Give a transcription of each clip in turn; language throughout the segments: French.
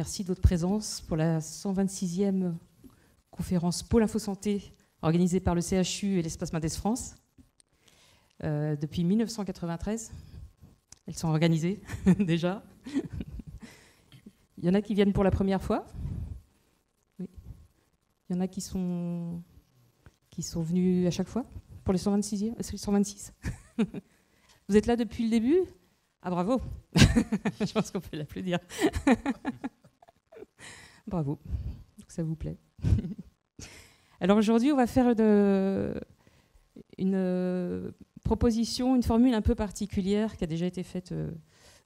remercie de votre présence pour la 126e conférence Pôle Info Santé organisée par le CHU et l'Espace Mendes France. Depuis 1993, elles sont organisées déjà. Il y en a qui viennent pour la première fois. Oui. Il y en a qui sont venus à chaque fois pour les 126. Vous êtes là depuis le début ? Ah, bravo. Je pense qu'on peut l'applaudir. Bravo. Donc ça vous plaît. Alors aujourd'hui, on va faire une proposition, une formule un peu particulière qui a déjà été faite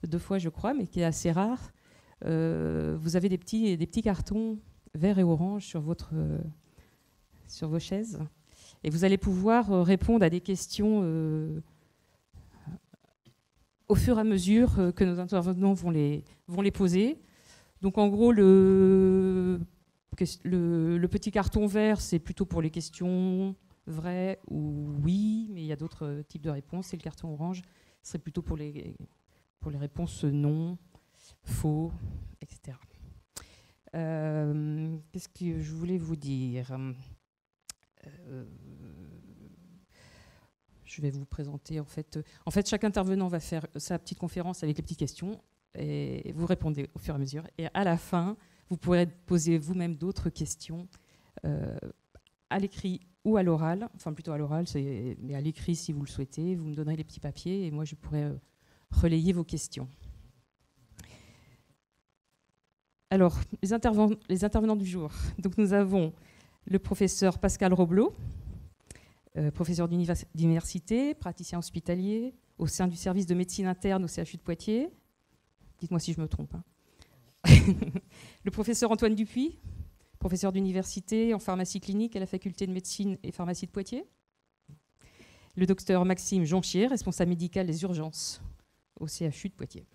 2 fois, je crois, mais qui est assez rare. Vous avez des petits cartons verts et orange sur vos chaises. Et vous allez pouvoir répondre à des questions au fur et à mesure que nos intervenants vont les poser. Donc en gros, le petit carton vert, c'est plutôt pour les questions vraies ou oui, mais il y a d'autres types de réponses. Et le carton orange serait plutôt pour les réponses non, faux, etc. Qu'est-ce que je voulais vous dire ? Je vais vous présenter en fait, chaque intervenant va faire sa petite conférence avec les petites questions et vous répondez au fur et à mesure. Et à la fin, vous pourrez poser vous-même d'autres questions à l'écrit ou à l'oral. Enfin, plutôt à l'oral, mais à l'écrit si vous le souhaitez. Vous me donnerez les petits papiers et moi, je pourrai relayer vos questions. Alors, les intervenants du jour. Donc, nous avons le professeur Pascal Roblot, professeur d'université, praticien hospitalier au sein du service de médecine interne au CHU de Poitiers. Dites-moi si je me trompe. Le professeur Antoine Dupuis, professeur d'université en pharmacie clinique à la faculté de médecine et pharmacie de Poitiers. Le docteur Maxime Jonchier, responsable médical des urgences au CHU de Poitiers.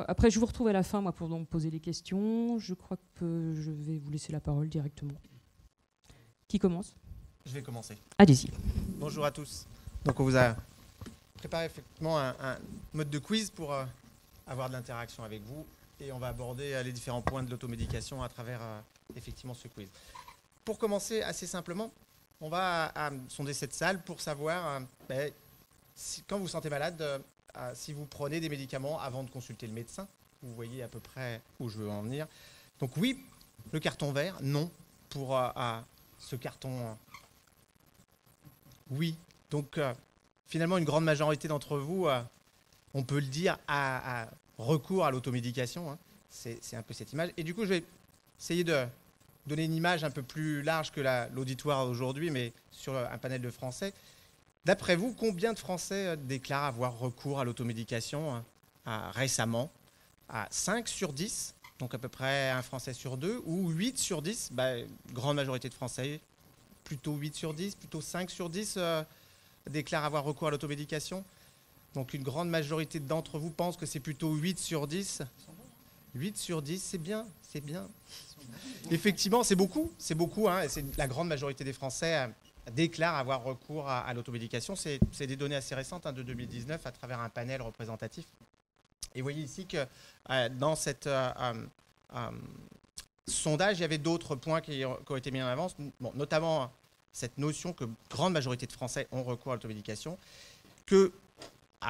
Après, je vous retrouve à la fin, moi, pour donc poser les questions. Je crois que je vais vous laisser la parole directement. Qui commence ? Je vais commencer. Allez-y. Bonjour à tous. Donc, on vous a préparé effectivement un mode de quiz pour avoir de l'interaction avec vous. Et on va aborder les différents points de l'automédication à travers effectivement ce quiz. Pour commencer, assez simplement, on va sonder cette salle pour savoir quand vous vous sentez malade, si vous prenez des médicaments avant de consulter le médecin. Vous voyez à peu près où je veux en venir. Donc oui, le carton vert, non. Pour ce carton, oui. Donc finalement, une grande majorité d'entre vous, on peut le dire, a recours à l'automédication. Hein. C'est un peu cette image. Et du coup, je vais essayer de donner une image un peu plus large que l'auditoire aujourd'hui, mais sur un panel de Français. D'après vous, combien de Français déclarent avoir recours à l'automédication récemment ? 5 sur 10, donc à peu près un Français sur 2, ou 8 sur 10, grande majorité de Français, plutôt 8 sur 10, plutôt 5 sur 10 déclarent avoir recours à l'automédication. Donc une grande majorité d'entre vous pense que c'est plutôt 8 sur 10. 8 sur 10, c'est bien, c'est bien. Effectivement, c'est beaucoup, hein, c'est la grande majorité des Français déclarent avoir recours à l'automédication. C'est des données assez récentes de 2019 à travers un panel représentatif. Et vous voyez ici que dans cette sondage, il y avait d'autres points qui ont été mis en avant, notamment cette notion que grande majorité de Français ont recours à l'automédication, qu'il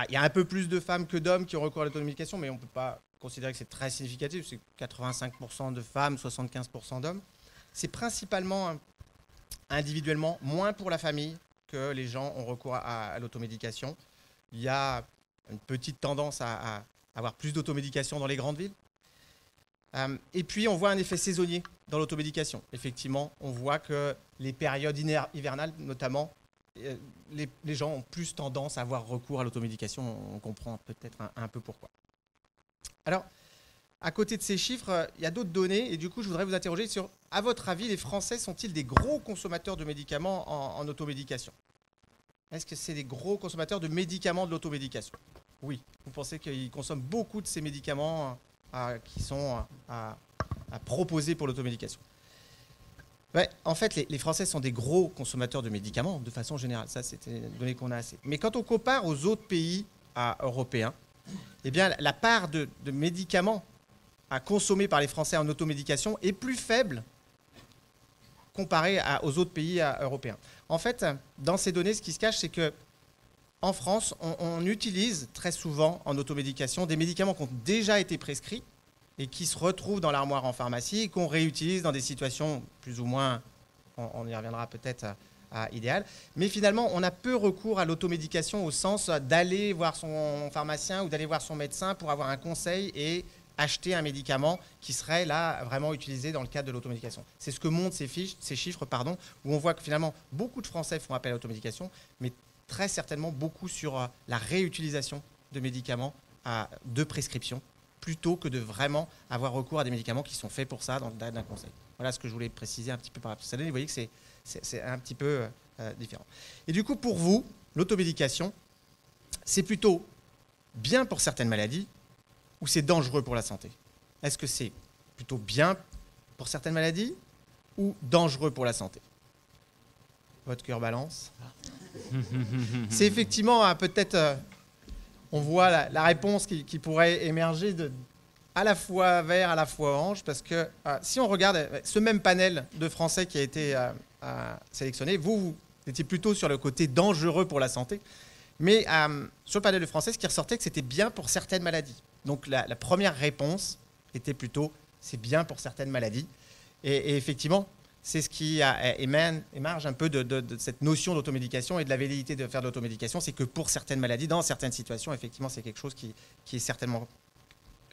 y a un peu plus de femmes que d'hommes qui ont recours à l'automédication, mais on ne peut pas considérer que c'est très significatif, c'est 85% de femmes, 75% d'hommes. C'est principalement individuellement, moins pour la famille que les gens ont recours à l'automédication. Il y a une petite tendance à avoir plus d'automédication dans les grandes villes. Et puis, on voit un effet saisonnier dans l'automédication. Effectivement, on voit que les périodes hivernales, notamment, les gens ont plus tendance à avoir recours à l'automédication. On comprend peut-être un peu pourquoi. Alors, à côté de ces chiffres, il y a d'autres données. Et du coup, je voudrais vous interroger sur, à votre avis, les Français sont-ils des gros consommateurs de médicaments en automédication ? Est-ce que c'est des gros consommateurs de médicaments de l'automédication ? Oui. Vous pensez qu'ils consomment beaucoup de ces médicaments qui sont proposés pour l'automédication ? En fait, les Français sont des gros consommateurs de médicaments, de façon générale. Ça, c'est une donnée qu'on a assez. Mais quand on compare aux autres pays européens, eh bien, la part de médicaments à consommer par les Français en automédication est plus faible comparée aux autres pays européens. En fait, dans ces données, ce qui se cache, c'est que en France, on utilise très souvent en automédication des médicaments qui ont déjà été prescrits et qui se retrouvent dans l'armoire en pharmacie et qu'on réutilise dans des situations plus ou moins, on y reviendra peut-être, idéales. Mais finalement, on a peu recours à l'automédication au sens d'aller voir son pharmacien ou d'aller voir son médecin pour avoir un conseil et acheter un médicament qui serait là vraiment utilisé dans le cadre de l'automédication. C'est ce que montrent ces chiffres, où on voit que finalement, beaucoup de Français font appel à l'automédication, mais très certainement beaucoup sur la réutilisation de médicaments de prescription, plutôt que de vraiment avoir recours à des médicaments qui sont faits pour ça dans le cadre d'un conseil. Voilà ce que je voulais préciser un petit peu par rapport à ça. Vous voyez que c'est un petit peu différent. Et du coup, pour vous, l'automédication, c'est plutôt bien pour certaines maladies ou c'est dangereux pour la santé? Est-ce que c'est plutôt bien pour certaines maladies ou dangereux pour la santé? Votre cœur balance. C'est effectivement peut-être, on voit la réponse qui pourrait émerger à la fois vert, à la fois orange, parce que si on regarde ce même panel de Français qui a été sélectionné, vous étiez plutôt sur le côté dangereux pour la santé, mais sur le panel de Français, ce qui ressortait, que c'était bien pour certaines maladies. Donc la première réponse était plutôt c'est bien pour certaines maladies, et effectivement, c'est ce qui émerge un peu de cette notion d'automédication et de la velléité de faire de l'automédication, c'est que pour certaines maladies, dans certaines situations, effectivement, c'est quelque chose qui est certainement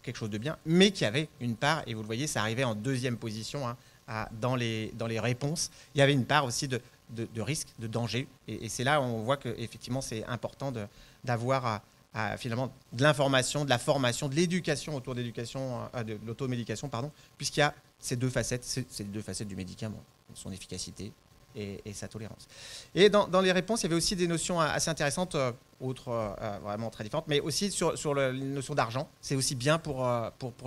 quelque chose de bien, mais qui avait une part, et vous le voyez, ça arrivait en deuxième position dans les réponses, il y avait une part aussi de risque, de danger, et c'est là où on voit qu'effectivement, c'est important d'avoir finalement de l'information, de la formation, de l'éducation autour de l'automédication, puisqu'il y a ces deux facettes, c'est les deux facettes du médicament, son efficacité et sa tolérance. Et dans les réponses, il y avait aussi des notions assez intéressantes, autres vraiment très différentes, mais aussi sur la notion d'argent. C'est aussi bien pour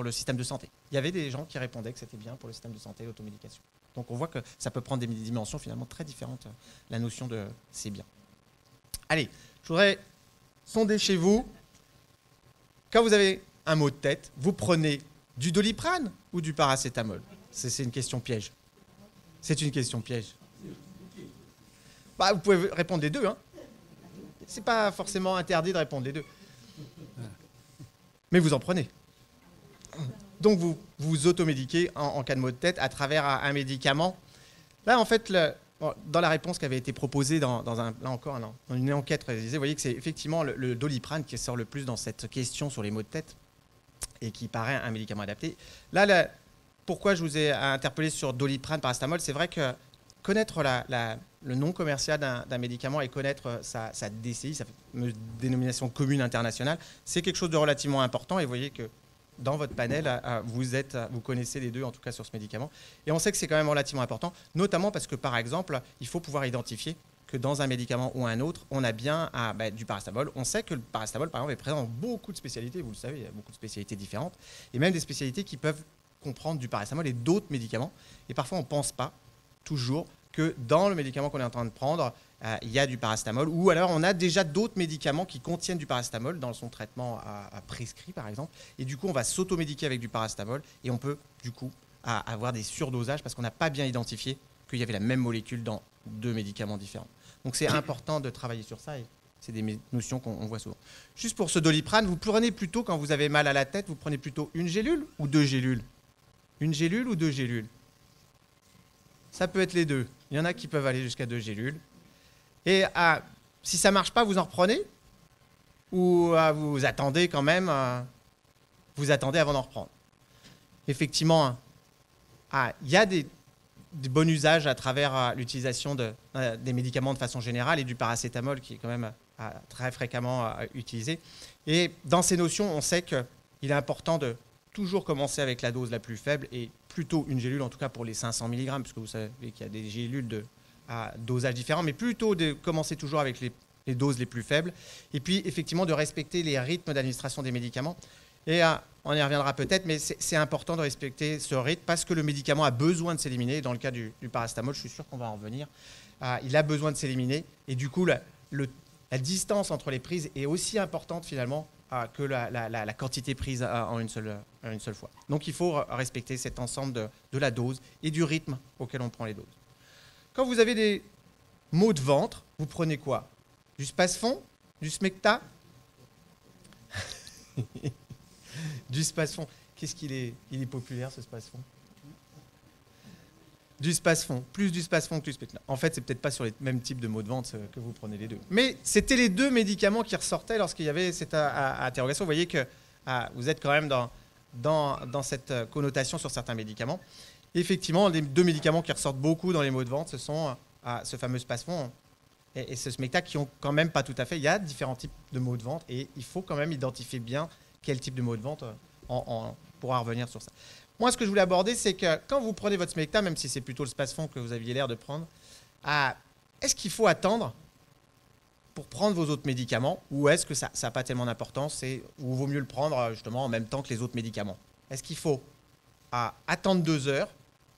le système de santé. Il y avait des gens qui répondaient que c'était bien pour le système de santé, l'automédication. Donc on voit que ça peut prendre des dimensions finalement très différentes, la notion de c'est bien. Allez, je voudrais sonder chez vous. Quand vous avez un maux de tête, vous prenez du Doliprane ou du paracétamol? C'est une question piège. C'est une question piège. Vous pouvez répondre les deux. C'est pas forcément interdit de répondre les deux. Mais vous en prenez. Donc vous vous automédiquez en cas de maux de tête à travers un médicament. Là, en fait, dans la réponse qui avait été proposée dans une enquête réalisée, vous voyez que c'est effectivement le Doliprane qui sort le plus dans cette question sur les maux de tête et qui paraît un médicament adapté. Là, pourquoi je vous ai interpellé sur Doliprane, paracétamol, c'est vrai que connaître le nom commercial d'un médicament et connaître sa DCI, sa dénomination commune internationale, c'est quelque chose de relativement important. Et vous voyez que dans votre panel, vous connaissez les deux, en tout cas sur ce médicament. Et on sait que c'est quand même relativement important, notamment parce que, par exemple, il faut pouvoir identifier que dans un médicament ou un autre, on a bien du paracétamol. On sait que le paracétamol, par exemple, est présent dans beaucoup de spécialités, vous le savez, il y a beaucoup de spécialités différentes, et même des spécialités qui peuvent comprendre du paracétamol et d'autres médicaments. Et parfois, on ne pense pas toujours que dans le médicament qu'on est en train de prendre, il y a du paracétamol, ou alors on a déjà d'autres médicaments qui contiennent du paracétamol dans son traitement prescrit, par exemple, et du coup, on va s'automédiquer avec du paracétamol, et on peut, du coup, avoir des surdosages parce qu'on n'a pas bien identifié qu'il y avait la même molécule dans deux médicaments différents. Donc c'est important de travailler sur ça, et c'est des notions qu'on voit souvent. Juste pour ce Doliprane, vous prenez plutôt, quand vous avez mal à la tête, vous prenez plutôt une gélule ou deux gélules? Une gélule ou deux gélules? Ça peut être les deux. Il y en a qui peuvent aller jusqu'à 2 gélules. Et si ça ne marche pas, vous en reprenez? Ou vous attendez quand même, vous attendez avant d'en reprendre? Effectivement, il y a des bons usages à travers l'utilisation des médicaments de façon générale et du paracétamol qui est quand même très fréquemment utilisé. Et dans ces notions, on sait qu'il est important de toujours commencer avec la dose la plus faible et plutôt une gélule, en tout cas pour les 500 mg, puisque vous savez qu'il y a des gélules à dosage différents, mais plutôt de commencer toujours avec les doses les plus faibles. Et puis, effectivement, de respecter les rythmes d'administration des médicaments. Et on y reviendra peut-être, mais c'est important de respecter ce rythme parce que le médicament a besoin de s'éliminer. Dans le cas du paracétamol, je suis sûr qu'on va en revenir. Il a besoin de s'éliminer. Et du coup, la distance entre les prises est aussi importante, finalement, que la quantité prise en une seule fois. Donc il faut respecter cet ensemble de la dose et du rythme auquel on prend les doses. Quand vous avez des maux de ventre, vous prenez quoi? Du Spasfon? Du Smecta? Du Spasfon. Qu'est-ce qu'il est, il est populaire, ce Spasfon? Du Spasfon. Plus du Spasfon que du Smecta. En fait, c'est peut-être pas sur les mêmes types de maux de ventre que vous prenez les deux. Mais c'était les deux médicaments qui ressortaient lorsqu'il y avait cette interrogation. Vous voyez que vous êtes quand même dans cette connotation sur certains médicaments. Effectivement, les deux médicaments qui ressortent beaucoup dans les maux de ventre, ce sont ce fameux Spasfon et ce Smecta qui ont quand même pas tout à fait. Il y a différents types de maux de ventre et il faut quand même identifier bien quel type de maux de ventre. On pourra revenir sur ça. Moi, ce que je voulais aborder, c'est que quand vous prenez votre Smecta, même si c'est plutôt le Spasfon que vous aviez l'air de prendre, est-ce qu'il faut attendre pour prendre vos autres médicaments ou est-ce que ça n'a pas tellement d'importance ou vaut mieux le prendre justement en même temps que les autres médicaments? Est-ce qu'il faut attendre 2 heures?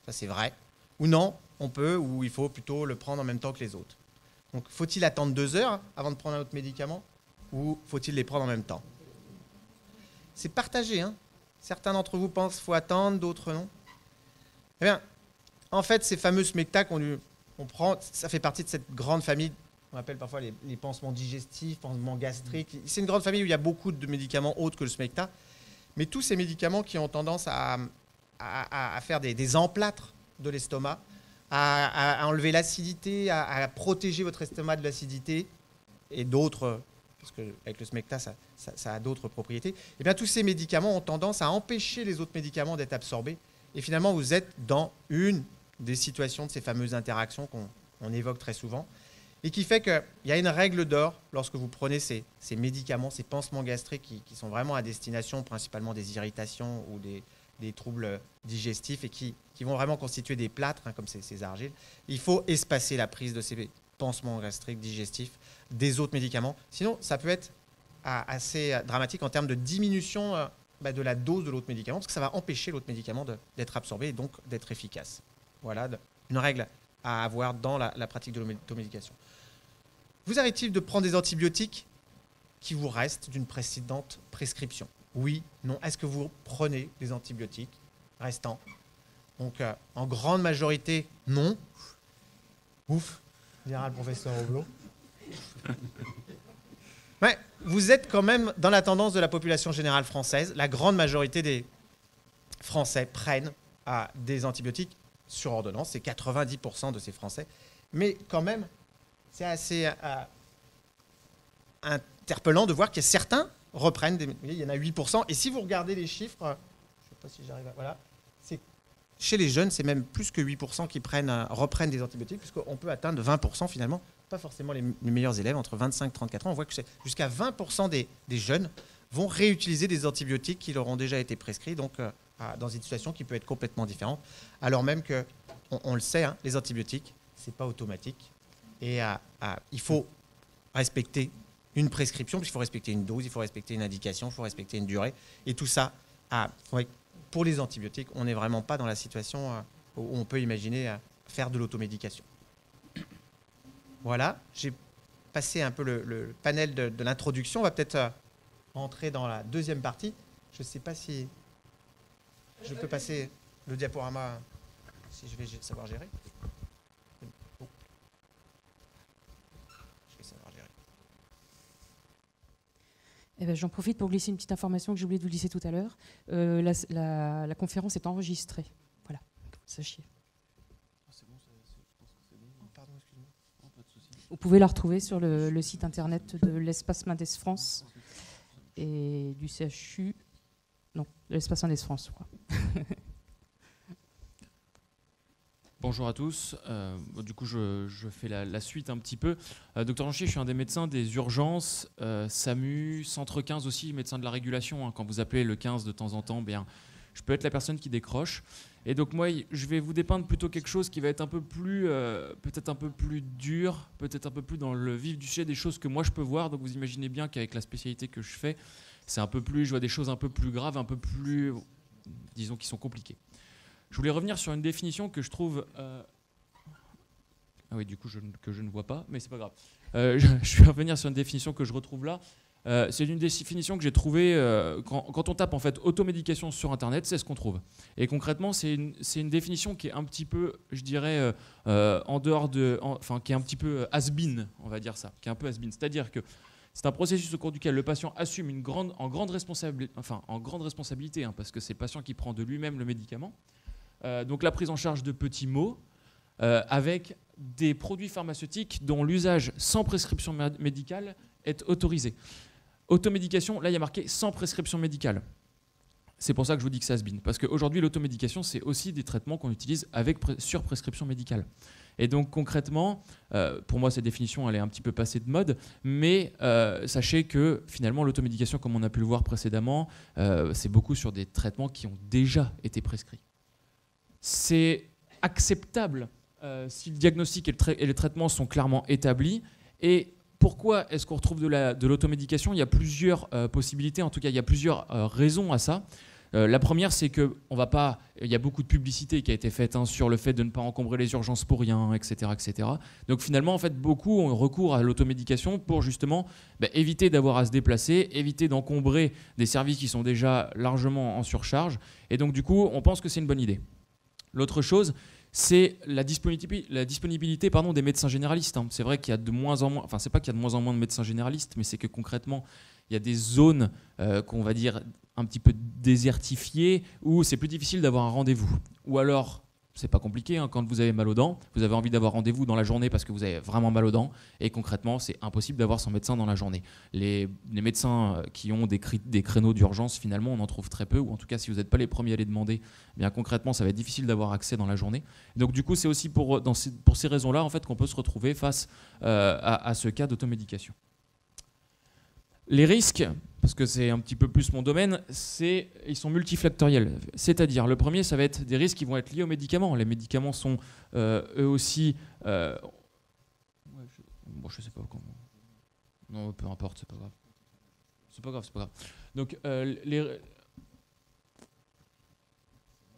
Ça, c'est vrai. Ou non, on peut, ou il faut plutôt le prendre en même temps que les autres. Donc, faut-il attendre 2 heures avant de prendre un autre médicament ou faut-il les prendre en même temps? C'est partagé, hein. Certains d'entre vous pensent qu'il faut attendre, d'autres non. Eh bien, en fait, ces fameux Smecta qu'on prend, ça fait partie de cette grande famille, on appelle parfois les pansements digestifs, pansements gastriques. C'est une grande famille où il y a beaucoup de médicaments autres que le Smecta. Mais tous ces médicaments qui ont tendance à faire des emplâtres de l'estomac, à enlever l'acidité, à protéger votre estomac de l'acidité et d'autres, parce qu'avec le Smecta, ça a d'autres propriétés, et bien tous ces médicaments ont tendance à empêcher les autres médicaments d'être absorbés. Et finalement, vous êtes dans une des situations de ces fameuses interactions qu'on évoque très souvent, et qui fait qu'il y a une règle d'or lorsque vous prenez ces médicaments, ces pansements gastriques qui sont vraiment à destination principalement des irritations ou des troubles digestifs et qui vont vraiment constituer des plâtres, hein, comme ces argiles. Il faut espacer la prise de ces pansements gastriques digestifs des autres médicaments. Sinon, ça peut être assez dramatique en termes de diminution de la dose de l'autre médicament, parce que ça va empêcher l'autre médicament d'être absorbé et donc d'être efficace. Voilà une règle à avoir dans la pratique de l'automédication. Vous arrive-t-il de prendre des antibiotiques qui vous restent d'une précédente prescription? Oui, non. Est-ce que vous prenez des antibiotiques restants? Donc, en grande majorité, non. Ouf, dira le professeur Oblot. Mais vous êtes quand même dans la tendance de la population générale française. La grande majorité des Français prennent des antibiotiques sur ordonnance. C'est 90% de ces Français. Mais quand même, c'est assez interpellant de voir qu'il y a certains reprennent, il y en a 8%. Et si vous regardez les chiffres, je ne sais pas si j'arrive à... Voilà, chez les jeunes, c'est même plus que 8% qui reprennent des antibiotiques, puisqu'on peut atteindre 20% finalement, pas forcément les meilleurs élèves, entre 25 et 34 ans. On voit que jusqu'à 20% des jeunes vont réutiliser des antibiotiques qui leur ont déjà été prescrits, donc dans une situation qui peut être complètement différente. Alors même que, on le sait, hein, les antibiotiques, ce n'est pas automatique. Et il faut respecter une prescription, puisqu'il faut respecter une dose, il faut respecter une indication, il faut respecter une durée. Et tout ça, pour les antibiotiques, on n'est vraiment pas dans la situation où on peut imaginer faire de l'automédication. Voilà, j'ai passé un peu le panel de l'introduction. On va peut-être entrer dans la deuxième partie. Je ne sais pas si je peux passer le diaporama, si je vais savoir gérer. Eh ben, j'en profite pour glisser une petite information que j'ai oublié de vous glisser tout à l'heure. La conférence est enregistrée. Voilà, que vous sachiez. C'est bon, je pense que c'est bon. Pardon, excuse-moi. Oh, pas de souci. Vous pouvez la retrouver sur le site internet de l'Espace Mendes France et du CHU. Non, de l'Espace Mendes France, je crois. Bonjour à tous. Du coup, je fais la suite un petit peu. Docteur Janchier, je suis un des médecins des urgences, SAMU, Centre 15 aussi, médecin de la régulation. Hein. Quand vous appelez le 15 de temps en temps, bien, je peux être la personne qui décroche. Et donc moi, je vais vous dépeindre plutôt quelque chose qui va être un peu plus, peut-être un peu plus dur, peut-être un peu plus dans le vif du sujet des choses que moi je peux voir. Donc vous imaginez bien qu'avec la spécialité que je fais, c'est un peu plus, je vois des choses un peu plus graves, un peu plus, disons, qui sont compliquées. Je voulais revenir sur une définition que je trouve... Ah oui, du coup, que je ne vois pas, mais c'est pas grave. Je vais revenir sur une définition que je retrouve là. C'est une définition que j'ai trouvée quand on tape en fait automédication sur Internet, c'est ce qu'on trouve. Et concrètement, c'est une définition qui est un petit peu, je dirais, en dehors enfin, qui est un petit peu has-been, on va dire ça, qui est un peu has-been. C'est-à-dire que c'est un processus au cours duquel le patient assume en grande responsabilité, hein, parce que c'est le patient qui prend de lui-même le médicament. Donc la prise en charge de petits maux avec des produits pharmaceutiques dont l'usage sans prescription médicale est autorisé. Automédication, là il y a marqué sans prescription médicale. C'est pour ça que je vous dis que c'est has-been, parce qu'aujourd'hui l'automédication c'est aussi des traitements qu'on utilise sur prescription médicale. Et donc concrètement, pour moi cette définition elle est un petit peu passée de mode, mais sachez que finalement l'automédication, comme on a pu le voir précédemment, c'est beaucoup sur des traitements qui ont déjà été prescrits. C'est acceptable si le diagnostic et les traitements sont clairement établis. Et pourquoi est-ce qu'on retrouve de l'automédication ? Il y a plusieurs possibilités, en tout cas il y a plusieurs raisons à ça. La première, c'est qu'il y a beaucoup de publicité qui a été faite sur le fait de ne pas encombrer les urgences pour rien, etc., etc. Donc finalement, en fait, beaucoup ont recours à l'automédication pour justement éviter d'avoir à se déplacer, éviter d'encombrer des services qui sont déjà largement en surcharge. Et donc du coup, on pense que c'est une bonne idée. L'autre chose, c'est la disponibilité des médecins généralistes. C'est vrai qu'il y a de moins en moins, enfin c'est pas qu'il y a de moins en moins de médecins généralistes, mais c'est que concrètement, il y a des zones qu'on va dire un petit peu désertifiées où c'est plus difficile d'avoir un rendez-vous. Ou alors, c'est pas compliqué, quand vous avez mal aux dents, vous avez envie d'avoir rendez-vous dans la journée parce que vous avez vraiment mal aux dents, et concrètement, c'est impossible d'avoir son médecin dans la journée. Les médecins qui ont des créneaux d'urgence, finalement, on en trouve très peu, ou en tout cas, si vous n'êtes pas les premiers à les demander, bien concrètement, ça va être difficile d'avoir accès dans la journée. Donc du coup, c'est aussi pour ces raisons-là en fait, qu'on peut se retrouver face à ce cas d'automédication. Les risques, parce que c'est un petit peu plus mon domaine, ils sont multifactoriels. C'est-à-dire, le premier, ça va être des risques qui vont être liés aux médicaments. Les médicaments sont eux aussi... je sais pas comment... Non, peu importe, c'est pas grave. C'est pas grave. Donc,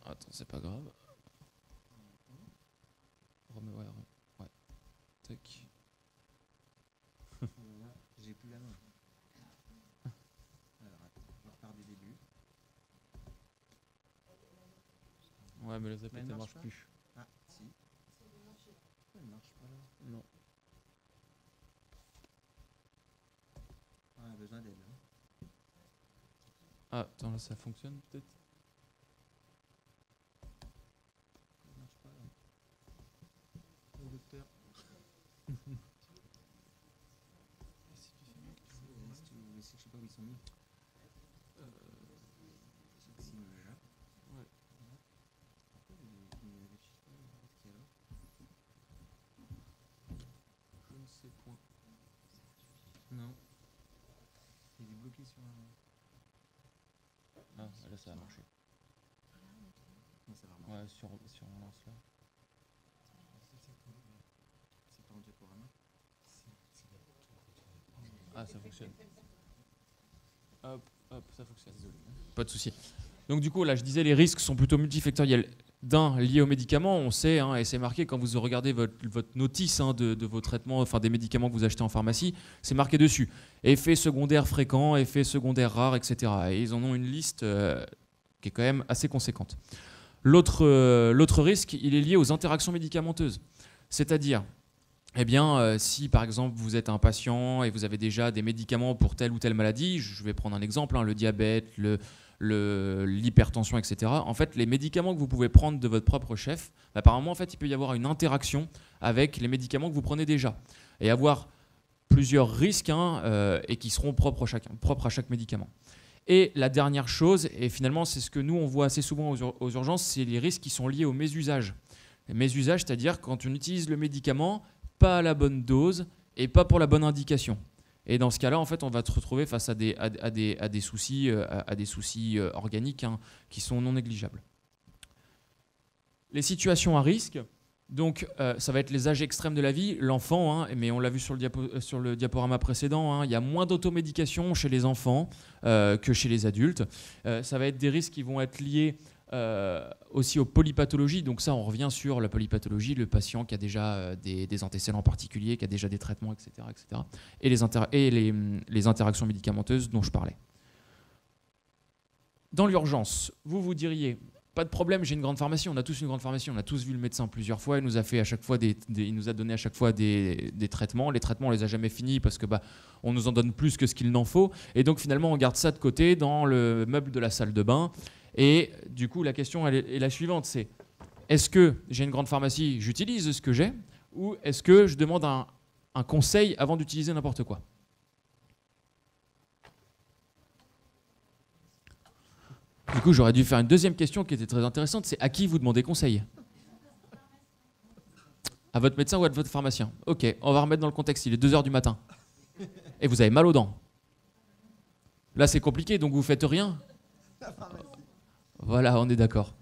Attends, c'est pas grave. Ouais. Tac. J'ai plus la main. On repart du début. Ouais, mais la zapette ne marche pas. plus. Ah, si. Elle marche pas là. Non. On a besoin d'aide. Ah, attends, là, ça fonctionne peut-être. Elle marche pas là. Le docteur. Je sais pas où ils sont mis. Je ne sais point. Non. Il est bloqué sur un... Ah, là ça a marché. Non, ça va remarcher. Ouais, sur on lance là. C'est pas en diaporama. Ah, ça fonctionne. Hop, ça fonctionne. Pas de souci. Donc du coup, là, je disais, les risques sont plutôt multifactoriels. D'un, lié aux médicaments, on sait, et c'est marqué quand vous regardez votre notice de vos traitements, enfin des médicaments que vous achetez en pharmacie, c'est marqué dessus. Effets secondaires fréquents, effets secondaires rares, etc. Et ils en ont une liste qui est quand même assez conséquente. L'autre risque, il est lié aux interactions médicamenteuses. C'est-à-dire, si par exemple vous êtes un patient et vous avez déjà des médicaments pour telle ou telle maladie, je vais prendre un exemple, le diabète, l'hypertension, etc. En fait, les médicaments que vous pouvez prendre de votre propre chef, apparemment, en fait, il peut y avoir une interaction avec les médicaments que vous prenez déjà et avoir plusieurs risques et qui seront propres à chaque médicament. Et la dernière chose, et finalement, c'est ce que nous, on voit assez souvent aux urgences, c'est les risques qui sont liés au mésusage. Les mésusages, c'est-à-dire quand on utilise le médicament, pas à la bonne dose et pas pour la bonne indication. Et dans ce cas-là, en fait, on va se retrouver face à des soucis organiques qui sont non négligeables. Les situations à risque, donc ça va être les âges extrêmes de la vie, l'enfant, mais on l'a vu sur le diaporama précédent, il y a moins d'automédication chez les enfants que chez les adultes. Ça va être des risques qui vont être liés aussi aux polypathologies. Donc ça, on revient sur la polypathologie, le patient qui a déjà des antécédents particuliers, qui a déjà des traitements, etc. etc. et les interactions médicamenteuses dont je parlais. Dans l'urgence, vous diriez, pas de problème, j'ai une grande pharmacie, on a tous une grande pharmacie, on a tous vu le médecin plusieurs fois, il nous a fait à chaque fois il nous a donné à chaque fois des traitements. Les traitements, on les a jamais finis parce que on nous en donne plus que ce qu'il n'en faut. Et donc finalement, on garde ça de côté dans le meuble de la salle de bain. Et du coup, la question est la suivante, c'est est-ce que j'ai une grande pharmacie, j'utilise ce que j'ai, ou est-ce que je demande un conseil avant d'utiliser n'importe quoi? Du coup, j'aurais dû faire une deuxième question qui était très intéressante, c'est à qui vous demandez conseil? À votre médecin ou à votre pharmacien? Ok, on va remettre dans le contexte, il est 2h du matin. Et vous avez mal aux dents. Là, c'est compliqué, donc vous faites rien. Voilà, on est d'accord.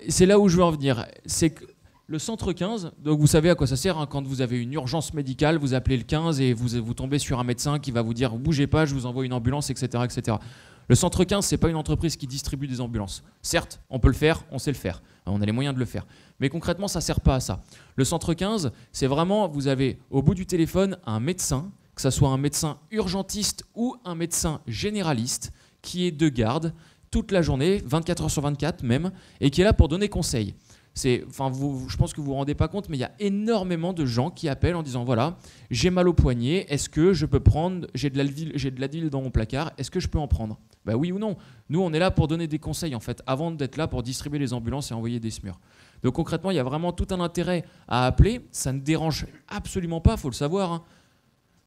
C'est là où je veux en venir. C'est que le centre 15, donc vous savez à quoi ça sert, hein, quand vous avez une urgence médicale, vous appelez le 15 et vous tombez sur un médecin qui va vous dire « bougez pas, je vous envoie une ambulance, etc. etc. » Le centre 15, ce n'est pas une entreprise qui distribue des ambulances. Certes, on peut le faire, on sait le faire, on a les moyens de le faire. Mais concrètement, ça ne sert pas à ça. Le centre 15, c'est vraiment, vous avez au bout du téléphone un médecin, que ce soit un médecin urgentiste ou un médecin généraliste, qui est de garde toute la journée, 24 heures sur 24 même, et qui est là pour donner conseil. Je pense que vous vous rendez pas compte, mais il y a énormément de gens qui appellent en disant voilà, j'ai mal au poignet, est-ce que je peux prendre, j'ai de l'Advil dans mon placard, est-ce que je peux en prendre? Bah oui ou non. Nous, on est là pour donner des conseils en fait, avant d'être là pour distribuer les ambulances et envoyer des SMUR. Donc concrètement, il y a vraiment tout un intérêt à appeler. Ça ne dérange absolument pas, faut le savoir, hein.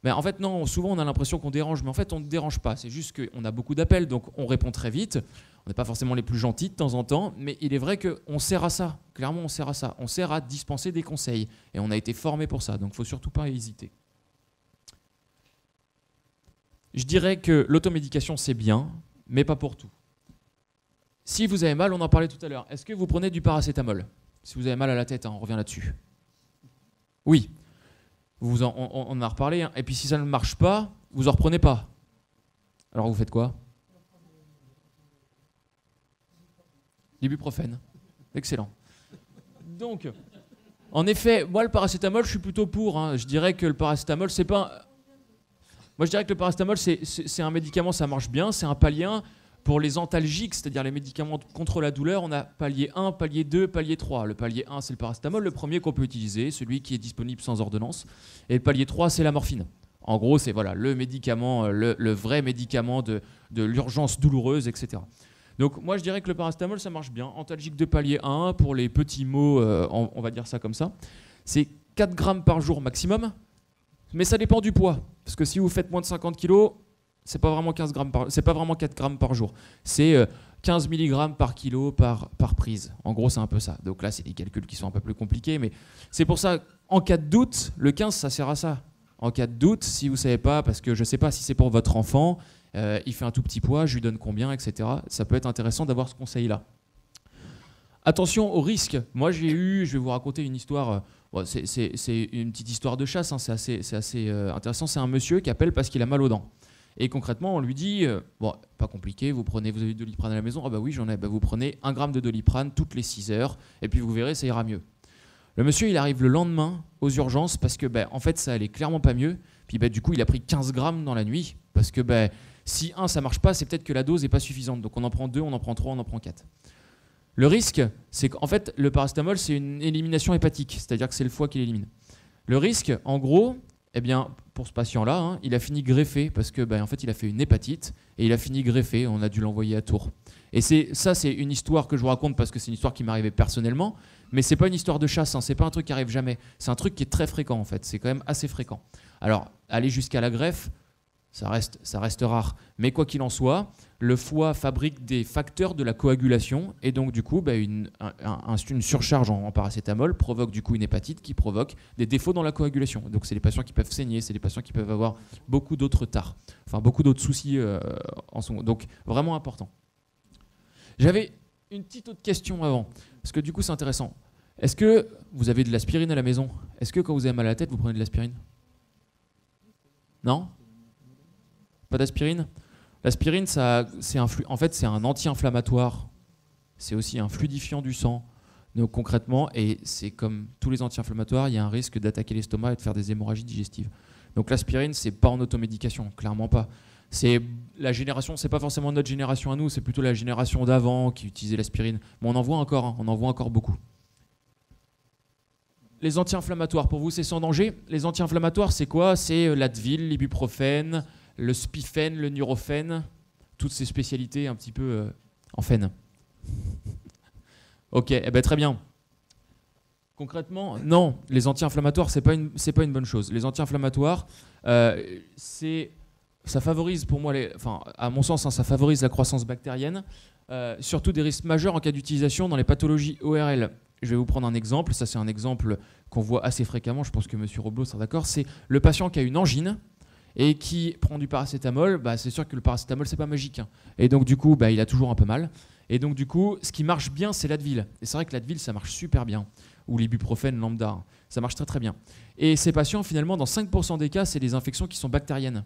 Mais en fait, non, souvent on a l'impression qu'on dérange, mais en fait on ne dérange pas. C'est juste qu'on a beaucoup d'appels, donc on répond très vite. On n'est pas forcément les plus gentils de temps en temps, mais il est vrai qu'on sert à ça. Clairement, on sert à ça. On sert à dispenser des conseils. Et on a été formé pour ça, donc il ne faut surtout pas hésiter. Je dirais que l'automédication, c'est bien, mais pas pour tout. Si vous avez mal, on en parlait tout à l'heure, est-ce que vous prenez du paracétamol? Si vous avez mal à la tête, hein, on revient là-dessus. Oui. On en a reparlé, hein. Et puis si ça ne marche pas, vous en reprenez pas. Alors vous faites quoi? L'ibuprofène. Excellent. Donc, en effet, moi le paracétamol, je suis plutôt pour, hein. Je dirais que le paracétamol, c'est pas... Moi je dirais que le paracétamol, c'est un médicament, ça marche bien, c'est un palier 1. Pour les antalgiques, c'est-à-dire les médicaments contre la douleur, on a palier 1, palier 2, palier 3. Le palier 1, c'est le paracétamol, le premier qu'on peut utiliser, celui qui est disponible sans ordonnance. Et le palier 3, c'est la morphine. En gros, c'est voilà, le médicament, le vrai médicament de l'urgence douloureuse, etc. Donc moi, je dirais que le paracétamol, ça marche bien. Antalgique de palier 1, pour les petits mots, on va dire ça comme ça. C'est 4 grammes par jour maximum, mais ça dépend du poids. Parce que si vous faites moins de 50 kg, c'est pas vraiment 4 grammes par jour. C'est 15 mg par kilo par prise. En gros, c'est un peu ça. Donc là, c'est des calculs qui sont un peu plus compliqués. Mais c'est pour ça, en cas de doute, le 15, ça sert à ça. En cas de doute, si vous ne savez pas, parce que je ne sais pas si c'est pour votre enfant, il fait un tout petit poids, je lui donne combien, etc. Ça peut être intéressant d'avoir ce conseil-là. Attention aux risques. Moi, je vais vous raconter une histoire. C'est une petite histoire de chasse, hein, c'est assez intéressant. C'est un monsieur qui appelle parce qu'il a mal aux dents. Et concrètement, on lui dit, pas compliqué, vous avez du Doliprane à la maison? Ah bah oui, j'en ai. Bah vous prenez 1 gramme de Doliprane toutes les 6 heures, et puis vous verrez, ça ira mieux. Le monsieur, il arrive le lendemain aux urgences parce que, en fait, ça allait clairement pas mieux. Puis du coup, il a pris 15 grammes dans la nuit, parce que si ça marche pas, c'est peut-être que la dose n'est pas suffisante. Donc on en prend 2, on en prend 3, on en prend 4. Le risque, c'est qu'en fait, le paracétamol, c'est une élimination hépatique, c'est-à-dire que c'est le foie qui l'élimine. Le risque, en gros, eh bien, pour ce patient-là, hein, il a fini greffé parce que, en fait, il a fait une hépatite et il a fini greffé. On a dû l'envoyer à Tours. Et c'est une histoire que je vous raconte parce que c'est une histoire qui m'est arrivée personnellement, mais c'est pas une histoire de chasse. Hein, c'est pas un truc qui arrive jamais. C'est un truc qui est très fréquent en fait. C'est quand même assez fréquent. Alors, aller jusqu'à la greffe, ça reste rare. Mais quoi qu'il en soit, le foie fabrique des facteurs de la coagulation et donc du coup, une surcharge en paracétamol provoque du coup une hépatite qui provoque des défauts dans la coagulation. Donc c'est des patients qui peuvent saigner, c'est des patients qui peuvent avoir beaucoup d'autres tares, enfin beaucoup d'autres soucis en ce moment. Donc vraiment important. J'avais une petite autre question avant, parce que du coup c'est intéressant. Est-ce que vous avez de l'aspirine à la maison? Est-ce que quand vous avez mal à la tête, vous prenez de l'aspirine? Non? Pas d'aspirine? L'aspirine, en fait, c'est un anti-inflammatoire. C'est aussi un fluidifiant du sang. Donc concrètement, et c'est comme tous les anti-inflammatoires, il y a un risque d'attaquer l'estomac et de faire des hémorragies digestives. Donc l'aspirine, c'est pas en automédication, clairement pas. C'est la génération, c'est pas forcément notre génération à nous, c'est plutôt la génération d'avant qui utilisait l'aspirine. Mais on en voit encore, hein, on en voit encore beaucoup. Les anti-inflammatoires, pour vous, c'est sans danger. Les anti-inflammatoires, c'est quoi? C'est l'Advil, l'ibuprofène, le Spifen, le Nurofen, toutes ces spécialités un petit peu en phen. Ok, eh ben, très bien. Concrètement, non, les anti-inflammatoires, c'est pas une bonne chose. Les anti-inflammatoires, ça favorise pour moi, à mon sens, hein, ça favorise la croissance bactérienne, surtout des risques majeurs en cas d'utilisation dans les pathologies ORL. Je vais vous prendre un exemple, ça c'est un exemple qu'on voit assez fréquemment, je pense que M. Roblot sera d'accord, c'est le patient qui a une angine et qui prend du paracétamol, c'est sûr que le paracétamol c'est pas magique, hein. Et donc du coup il a toujours un peu mal, et donc du coup ce qui marche bien c'est l'Advil, et c'est vrai que l'Advil ça marche super bien, ou l'ibuprofène lambda, hein. Ça marche très très bien. Et ces patients finalement dans 5% des cas c'est des infections qui sont bactériennes,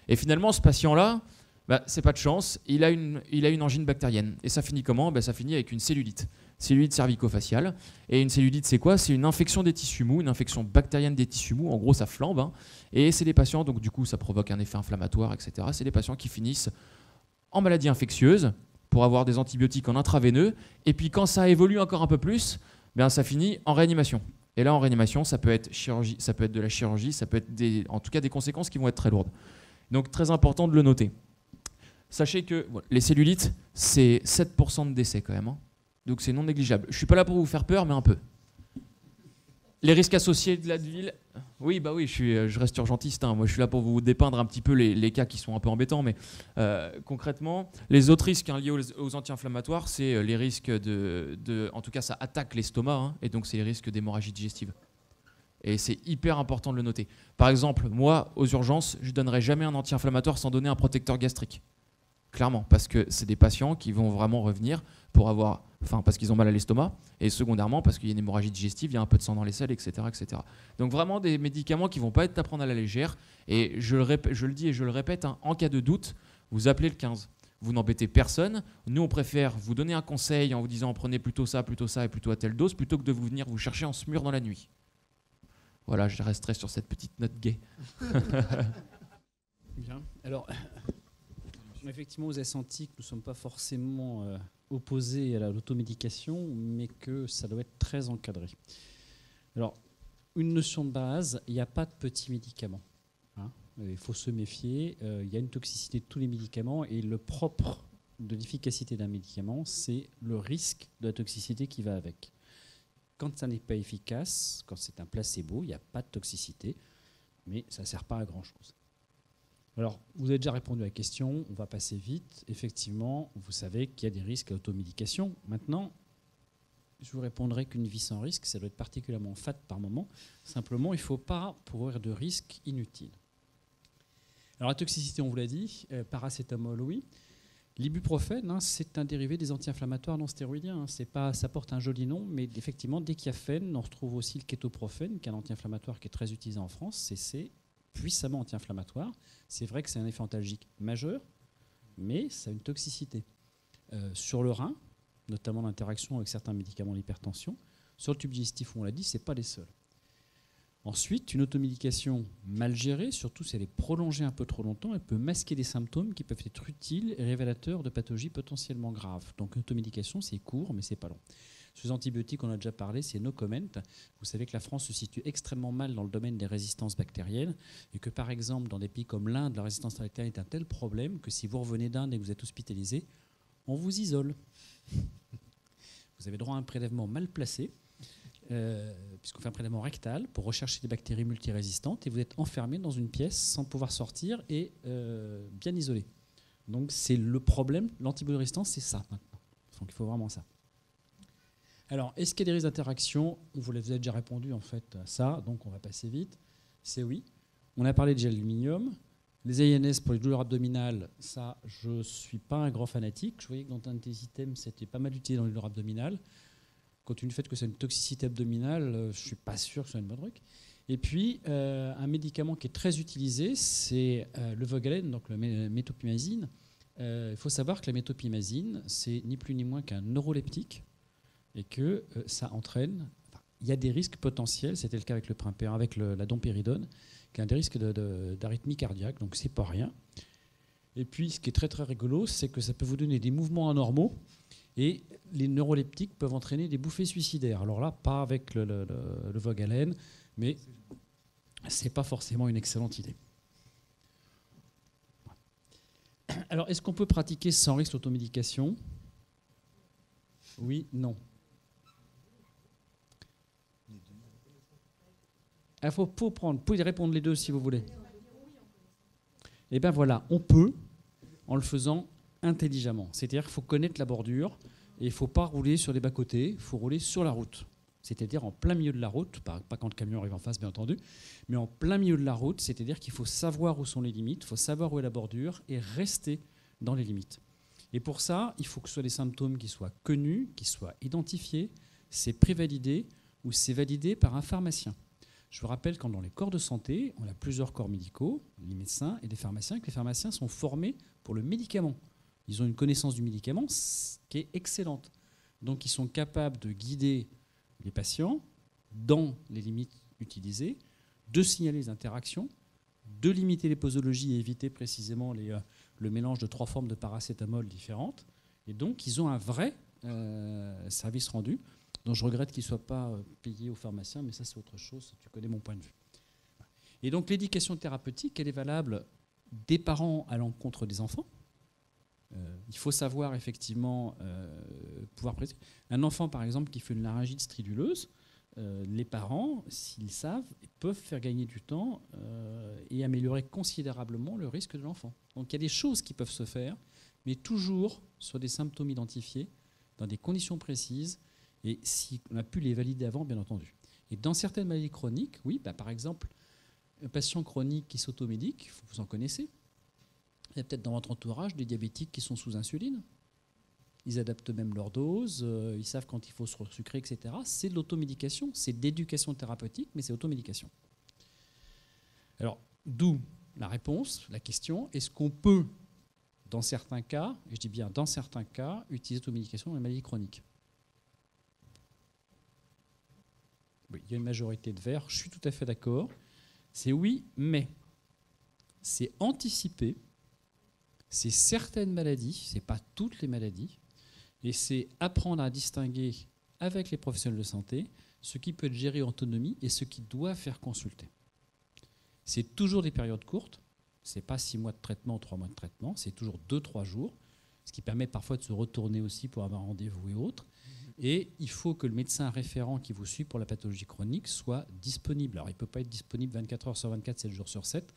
et finalement ce patient là, c'est pas de chance, il a une angine bactérienne, et ça finit comment? Ça finit avec une cellulite cervico-faciale. Et une cellulite, c'est quoi? C'est une infection des tissus mous, une infection bactérienne des tissus mous. En gros, ça flambe, hein. Et c'est des patients, donc du coup, ça provoque un effet inflammatoire, etc. C'est des patients qui finissent en maladie infectieuse pour avoir des antibiotiques en intraveineux. Et puis, quand ça évolue encore un peu plus, ça finit en réanimation. Et là, en réanimation, ça peut être chirurgie, ça peut être de la chirurgie, ça peut être en tout cas des conséquences qui vont être très lourdes. Donc, très important de le noter. Sachez que les cellulites, c'est 7% de décès quand même, hein. Donc c'est non négligeable. Je ne suis pas là pour vous faire peur, mais un peu. Les risques associés de l'Advil, oui, je reste urgentiste, hein. Moi je suis là pour vous dépeindre un petit peu les cas qui sont un peu embêtants, mais concrètement, les autres risques liés aux anti-inflammatoires, c'est les risques en tout cas ça attaque l'estomac, hein, et donc c'est les risques d'hémorragie digestive. Et c'est hyper important de le noter. Par exemple, moi, aux urgences, je ne donnerai jamais un anti-inflammatoire sans donner un protecteur gastrique. Clairement, parce que c'est des patients qui vont vraiment revenir parce qu'ils ont mal à l'estomac, et secondairement parce qu'il y a une hémorragie digestive, il y a un peu de sang dans les selles, etc., etc. Donc vraiment des médicaments qui ne vont pas être à prendre à la légère. Et je le dis et je le répète, hein, en cas de doute, vous appelez le 15. Vous n'embêtez personne. Nous, on préfère vous donner un conseil en vous disant prenez plutôt ça et plutôt à telle dose, plutôt que de venir vous chercher en SMUR dans la nuit. Voilà, je resterai sur cette petite note gaie. Bien. Alors, effectivement, vous avez senti que nous ne sommes pas forcément opposés à l'automédication, mais que ça doit être très encadré. Alors, une notion de base, il n'y a pas de petits médicaments, hein. Il faut se méfier. Il y a une toxicité de tous les médicaments, et le propre de l'efficacité d'un médicament, c'est le risque de la toxicité qui va avec. Quand ça n'est pas efficace, quand c'est un placebo, il n'y a pas de toxicité, mais ça ne sert pas à grand-chose. Alors, vous avez déjà répondu à la question, on va passer vite. Effectivement, vous savez qu'il y a des risques à l'automédication. Maintenant, je vous répondrai qu'une vie sans risque, ça doit être particulièrement fat par moment. Simplement, il ne faut pas courir de risques inutiles. Alors, la toxicité, on vous l'a dit, paracétamol, oui. L'ibuprofène, c'est un dérivé des anti-inflammatoires non stéroïdiens. Ça porte un joli nom, mais effectivement, dès qu'il y a phène, on retrouve aussi le kétoprophène, qui est un anti-inflammatoire qui est très utilisé en France. C'est puissamment anti-inflammatoire. C'est vrai que c'est un effet antalgique majeur, mais ça a une toxicité sur le rein, notamment l'interaction avec certains médicaments d'hypertension. Sur le tube digestif, on l'a dit, ce n'est pas les seuls. Ensuite, une automédication mal gérée, surtout si elle est prolongée un peu trop longtemps, elle peut masquer des symptômes qui peuvent être utiles et révélateurs de pathologies potentiellement graves. Donc l'automédication, c'est court, mais c'est pas long. Sur les antibiotiques, on a déjà parlé, c'est no comment. Vous savez que la France se situe extrêmement mal dans le domaine des résistances bactériennes, et que par exemple, dans des pays comme l'Inde, la résistance bactérienne est un tel problème que si vous revenez d'Inde et que vous êtes hospitalisé, on vous isole. Vous avez droit à un prélèvement mal placé, puisqu'on fait un prélèvement rectal pour rechercher des bactéries multirésistantes, et vous êtes enfermé dans une pièce sans pouvoir sortir et bien isolé. Donc c'est le problème, l'antibiorésistance, c'est ça maintenant. Donc il faut vraiment ça. Alors, est-ce qu'il y a des risques d'interaction? Vous avez déjà répondu en fait à ça, donc on va passer vite. C'est oui. On a parlé de gel d'aluminium. Les ANS pour les douleurs abdominales, ça, je ne suis pas un grand fanatique. Je voyais que dans un des items, c'était pas mal utilisé dans les douleurs abdominales. Compte tenu du fait que c'est une toxicité abdominale, je ne suis pas sûr que ce soit une bonne truc. Et puis, un médicament qui est très utilisé, c'est le Vogalène, donc le métopimazine, Il faut savoir que la méthopimazine, c'est ni plus ni moins qu'un neuroleptique et que ça entraîne... Il y a des risques potentiels, c'était le cas avec le Primpéran, avec la dompéridone, qui a des risques d'arythmie cardiaque, donc c'est pas rien. Et puis, ce qui est très très rigolo, c'est que ça peut vous donner des mouvements anormaux et les neuroleptiques peuvent entraîner des bouffées suicidaires. Alors là, pas avec le Vogalène, mais c'est pas forcément une excellente idée. Alors, est-ce qu'on peut pratiquer sans risque l'automédication? Oui, non. Il faut prendre. Vous pouvez répondre les deux si vous voulez. Eh bien voilà, on peut en le faisant intelligemment. C'est-à-dire qu'il faut connaître la bordure et il ne faut pas rouler sur les bas-côtés, il faut rouler sur la route. C'est-à-dire en plein milieu de la route, pas quand le camion arrive en face bien entendu, mais en plein milieu de la route, c'est-à-dire qu'il faut savoir où sont les limites, il faut savoir où est la bordure et rester dans les limites. Et pour ça, il faut que ce soit des symptômes qui soient connus, qui soient identifiés, c'est prévalidé ou c'est validé par un pharmacien. Je vous rappelle qu'en dans les corps de santé, on a plusieurs corps médicaux, les médecins et les pharmaciens, et que les pharmaciens sont formés pour le médicament. Ils ont une connaissance du médicament qui est excellente. Donc ils sont capables de guider les patients dans les limites utilisées, de signaler les interactions, de limiter les posologies et éviter précisément le mélange de 3 formes de paracétamol différentes. Et donc ils ont un vrai service rendu, dont je regrette qu'il ne soit pas payé aux pharmaciens, mais ça c'est autre chose, tu connais mon point de vue. Et donc l'éducation thérapeutique, elle est valable des parents à l'encontre des enfants. Il faut savoir effectivement pouvoir préciser. Un enfant par exemple qui fait une laryngite striduleuse, les parents, s'ils savent, peuvent faire gagner du temps et améliorer considérablement le risque de l'enfant. Donc il y a des choses qui peuvent se faire, mais toujours sur des symptômes identifiés, dans des conditions précises, et si on a pu les valider avant, bien entendu. Et dans certaines maladies chroniques, oui, par exemple, un patient chronique qui s'automédique, vous en connaissez. Il y a peut-être dans votre entourage des diabétiques qui sont sous insuline. Ils adaptent même leur dose, ils savent quand il faut se sucrer, etc. C'est de l'automédication, c'est de l'éducation thérapeutique, mais c'est automédication. Alors, d'où la réponse, la question, est-ce qu'on peut, dans certains cas, et je dis bien dans certains cas, utiliser l'automédication dans les maladies chroniques? Oui, il y a une majorité de verts, je suis tout à fait d'accord. C'est oui, mais c'est anticiper, c'est certaines maladies, ce n'est pas toutes les maladies, et c'est apprendre à distinguer avec les professionnels de santé ce qui peut être géré en autonomie et ce qui doit faire consulter. C'est toujours des périodes courtes, ce n'est pas 6 mois de traitement ou 3 mois de traitement, c'est toujours 2-3 jours, ce qui permet parfois de se retourner aussi pour avoir un rendez-vous et autres. Et il faut que le médecin référent qui vous suit pour la pathologie chronique soit disponible. Alors, il ne peut pas être disponible 24 heures sur 24, 7 jours sur 7,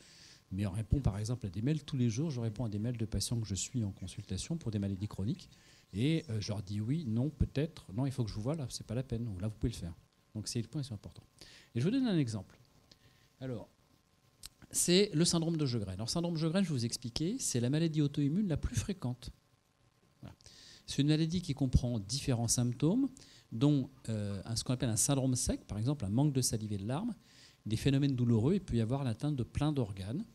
mais on répond par exemple à des mails tous les jours. Je réponds à des mails de patients que je suis en consultation pour des maladies chroniques. Et je leur dis oui, non, peut-être, non, il faut que je vous voie, là, ce n'est pas la peine, ou là, vous pouvez le faire. Donc, c'est le point, c'est important. Et je vous donne un exemple. Alors, c'est le syndrome de Sjögren. Alors, syndrome de Sjögren, je vais vous expliquer, c'est la maladie auto-immune la plus fréquente. Voilà. C'est une maladie qui comprend différents symptômes, dont ce qu'on appelle un syndrome sec, par exemple un manque de salive et de larmes, des phénomènes douloureux, il peut y avoir l'atteinte de plein d'organes.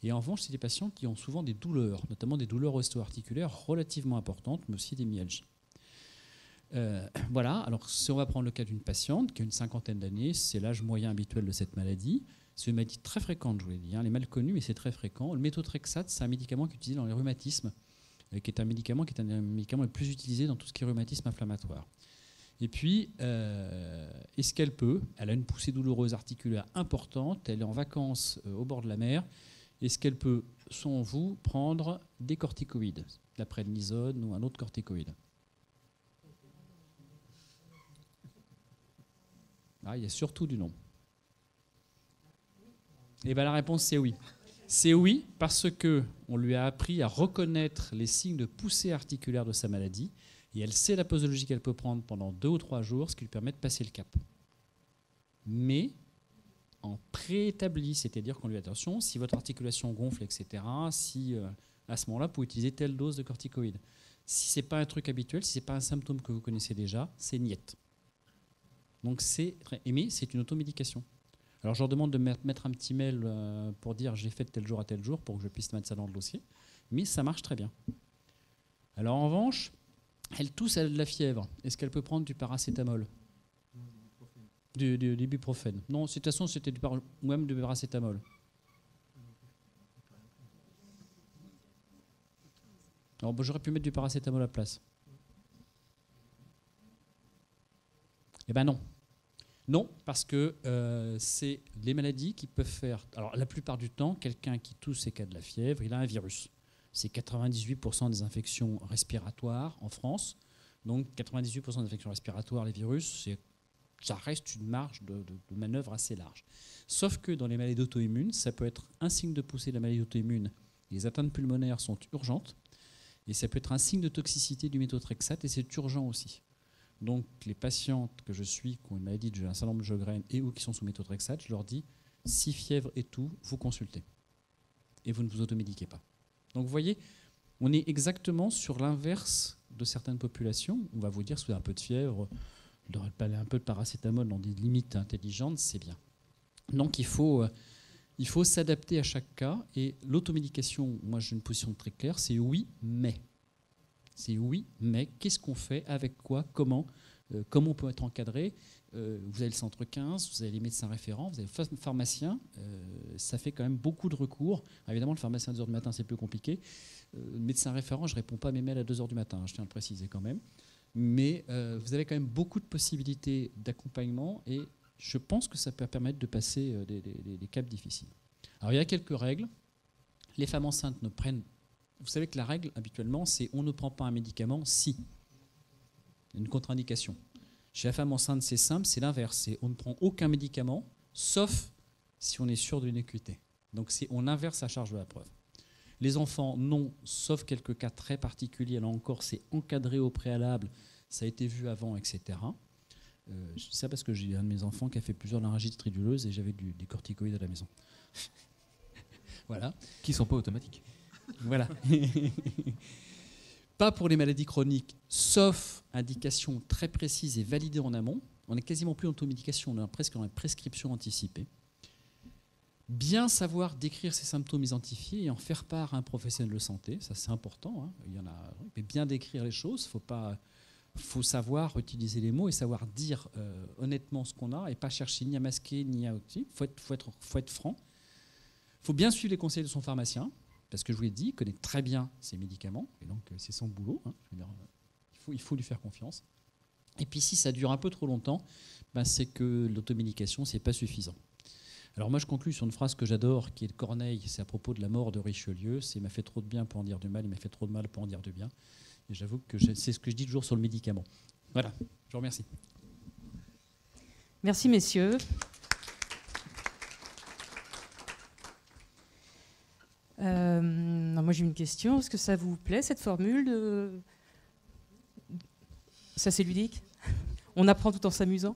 Et en revanche, c'est des patients qui ont souvent des douleurs, notamment des douleurs osto-articulaires relativement importantes, mais aussi des myalgies. Voilà, alors si on va prendre le cas d'une patiente qui a une 50aine d'années, c'est l'âge moyen habituel de cette maladie. C'est une maladie très fréquente, je vous l'ai dit, elle est mal connue, mais c'est très fréquent. Le méthotrexate, c'est un médicament qui est utilisé dans les rhumatismes, qui est un médicament le plus utilisé dans tout ce qui est rhumatisme inflammatoire. Et puis, est-ce qu'elle peut? Elle a une poussée douloureuse articulaire importante, elle est en vacances au bord de la mer. Est-ce qu'elle peut, selon vous, prendre des corticoïdes, la prednisone ou un autre corticoïde? Ah, il y a surtout du non. Et bien la réponse, c'est oui. C'est oui parce qu'on lui a appris à reconnaître les signes de poussée articulaire de sa maladie et elle sait la posologie qu'elle peut prendre pendant 2 ou 3 jours, ce qui lui permet de passer le cap. Mais en préétabli, c'est-à-dire qu'on lui dit attention, si votre articulation gonfle, etc., si à ce moment-là, vous pouvez utiliser telle dose de corticoïdes. Si ce n'est pas un truc habituel, si ce n'est pas un symptôme que vous connaissez déjà, c'est niette. Donc mais c'est une automédication. Alors je leur demande de mettre un petit mail pour dire j'ai fait de tel jour à tel jour pour que je puisse mettre ça dans le dossier, mais ça marche très bien. Alors en revanche, elle tousse, elle a de la fièvre. Est-ce qu'elle peut prendre du paracétamol? Du ibuprofène. Non, de toute façon, c'était ou même du paracétamol. Alors, j'aurais pu mettre du paracétamol à la place. Eh bien non. Non, parce que c'est les maladies qui peuvent faire... Alors, la plupart du temps, quelqu'un qui tousse et qui a de la fièvre, il a un virus. C'est 98% des infections respiratoires en France. Donc, 98% des infections respiratoires, les virus, ça reste une marge de manœuvre assez large. Sauf que dans les maladies auto-immunes, ça peut être un signe de poussée de la maladie auto-immune. Les atteintes pulmonaires sont urgentes. Et ça peut être un signe de toxicité du méthotrexate, et c'est urgent aussi. Donc, les patientes que je suis, qui ont une maladie de un syndrome de Sjögren et ou qui sont sous méthotrexate, je leur dis, si fièvre et tout, vous consultez. Et vous ne vous automédiquez pas. Donc, vous voyez, on est exactement sur l'inverse de certaines populations. On va vous dire, si vous avez un peu de fièvre, un peu de paracétamol dans des limites intelligentes, c'est bien. Donc, il faut s'adapter à chaque cas. Et l'automédication, moi j'ai une position très claire, c'est oui, mais. C'est oui, mais qu'est-ce qu'on fait, avec quoi, comment on peut être encadré. Vous avez le centre 15, vous avez les médecins référents, vous avez le pharmacien. Ça fait quand même beaucoup de recours. Évidemment, le pharmacien à 2h du matin, c'est plus compliqué. Le médecin référent, je ne réponds pas à mes mails à 2h du matin, je tiens à le préciser quand même. Mais vous avez quand même beaucoup de possibilités d'accompagnement et je pense que ça peut permettre de passer des caps difficiles. Alors, il y a quelques règles. Les femmes enceintes ne prennent... Vous savez que la règle, habituellement, c'est on ne prend pas un médicament si. Il y a une contre-indication. Chez la femme enceinte, c'est simple, c'est l'inverse. C'est on ne prend aucun médicament, sauf si on est sûr d'une équité. Donc, on inverse la charge de la preuve. Les enfants, non, sauf quelques cas très particuliers. Là encore, c'est encadré au préalable. Ça a été vu avant, etc. Je dis ça parce que j'ai un de mes enfants qui a fait plusieurs laryngites striduleuses et j'avais des corticoïdes à la maison. Voilà. Qui ne sont pas automatiques. Voilà. Pas pour les maladies chroniques, sauf indication très précise et validée en amont. On n'est quasiment plus en automédication, on est presque dans la prescription anticipée. Bien savoir décrire ces symptômes identifiés et en faire part à un professionnel de santé, ça c'est important. Hein. Il y en a, mais bien décrire les choses, faut savoir utiliser les mots et savoir dire honnêtement ce qu'on a et pas chercher ni à masquer ni à... Il faut être franc. Il faut bien suivre les conseils de son pharmacien, parce que je vous l'ai dit, il connaît très bien ses médicaments, et donc c'est son boulot. Hein, je veux dire, il faut lui faire confiance. Et puis si ça dure un peu trop longtemps, c'est que l'automédication, c'est pas suffisant. Alors moi je conclue sur une phrase que j'adore, qui est de Corneille, c'est à propos de la mort de Richelieu, c'est « il m'a fait trop de bien pour en dire du mal, il m'a fait trop de mal pour en dire du bien ». Et j'avoue que c'est ce que je dis toujours sur le médicament. Voilà, je vous remercie. Merci messieurs. Non, moi j'ai une question. Est-ce que ça vous plaît cette formule de... Ça c'est ludique. On apprend tout en s'amusant.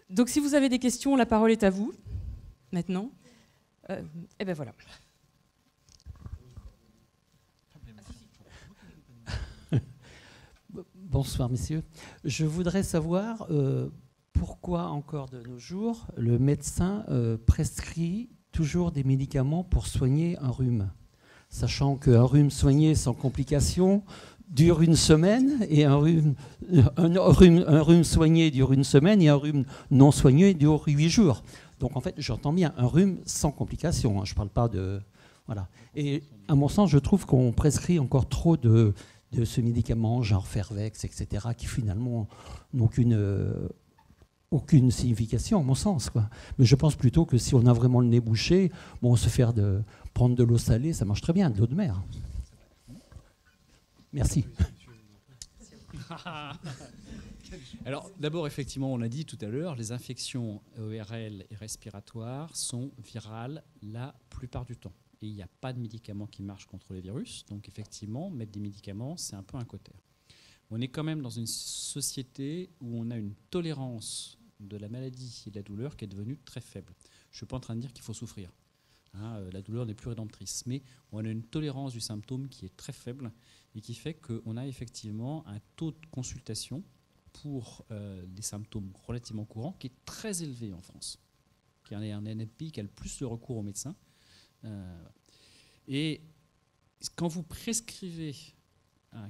Donc si vous avez des questions, la parole est à vous maintenant. Et ben voilà. Bonsoir messieurs. Je voudrais savoir pourquoi encore de nos jours le médecin prescrit toujours des médicaments pour soigner un rhume, sachant qu'un rhume soigné sans complications dure une semaine et un rhume soigné dure une semaine et un rhume non soigné dure 8 jours. Donc en fait, j'entends bien un rhume sans complications, hein, je ne parle pas de... Voilà. Et à mon sens, je trouve qu'on prescrit encore trop de ce médicament, genre Fervex, etc., qui finalement n'ont aucune signification, à mon sens, quoi. Mais je pense plutôt que si on a vraiment le nez bouché, bon, prendre de l'eau salée, ça marche très bien, de l'eau de mer. Merci. Alors, d'abord, effectivement, on l'a dit tout à l'heure, les infections ORL et respiratoires sont virales la plupart du temps. Et il n'y a pas de médicaments qui marchent contre les virus. Donc, effectivement, mettre des médicaments, c'est un peu un cotère. On est quand même dans une société où on a une tolérance de la maladie et de la douleur qui est devenue très faible. Je ne suis pas en train de dire qu'il faut souffrir. Hein, la douleur n'est plus rédemptrice. Mais on a une tolérance du symptôme qui est très faible et qui fait qu'on a effectivement un taux de consultation pour des symptômes relativement courants qui est très élevé en France. Qui est un NNP qui a le plus de recours aux médecins. Et quand vous prescrivez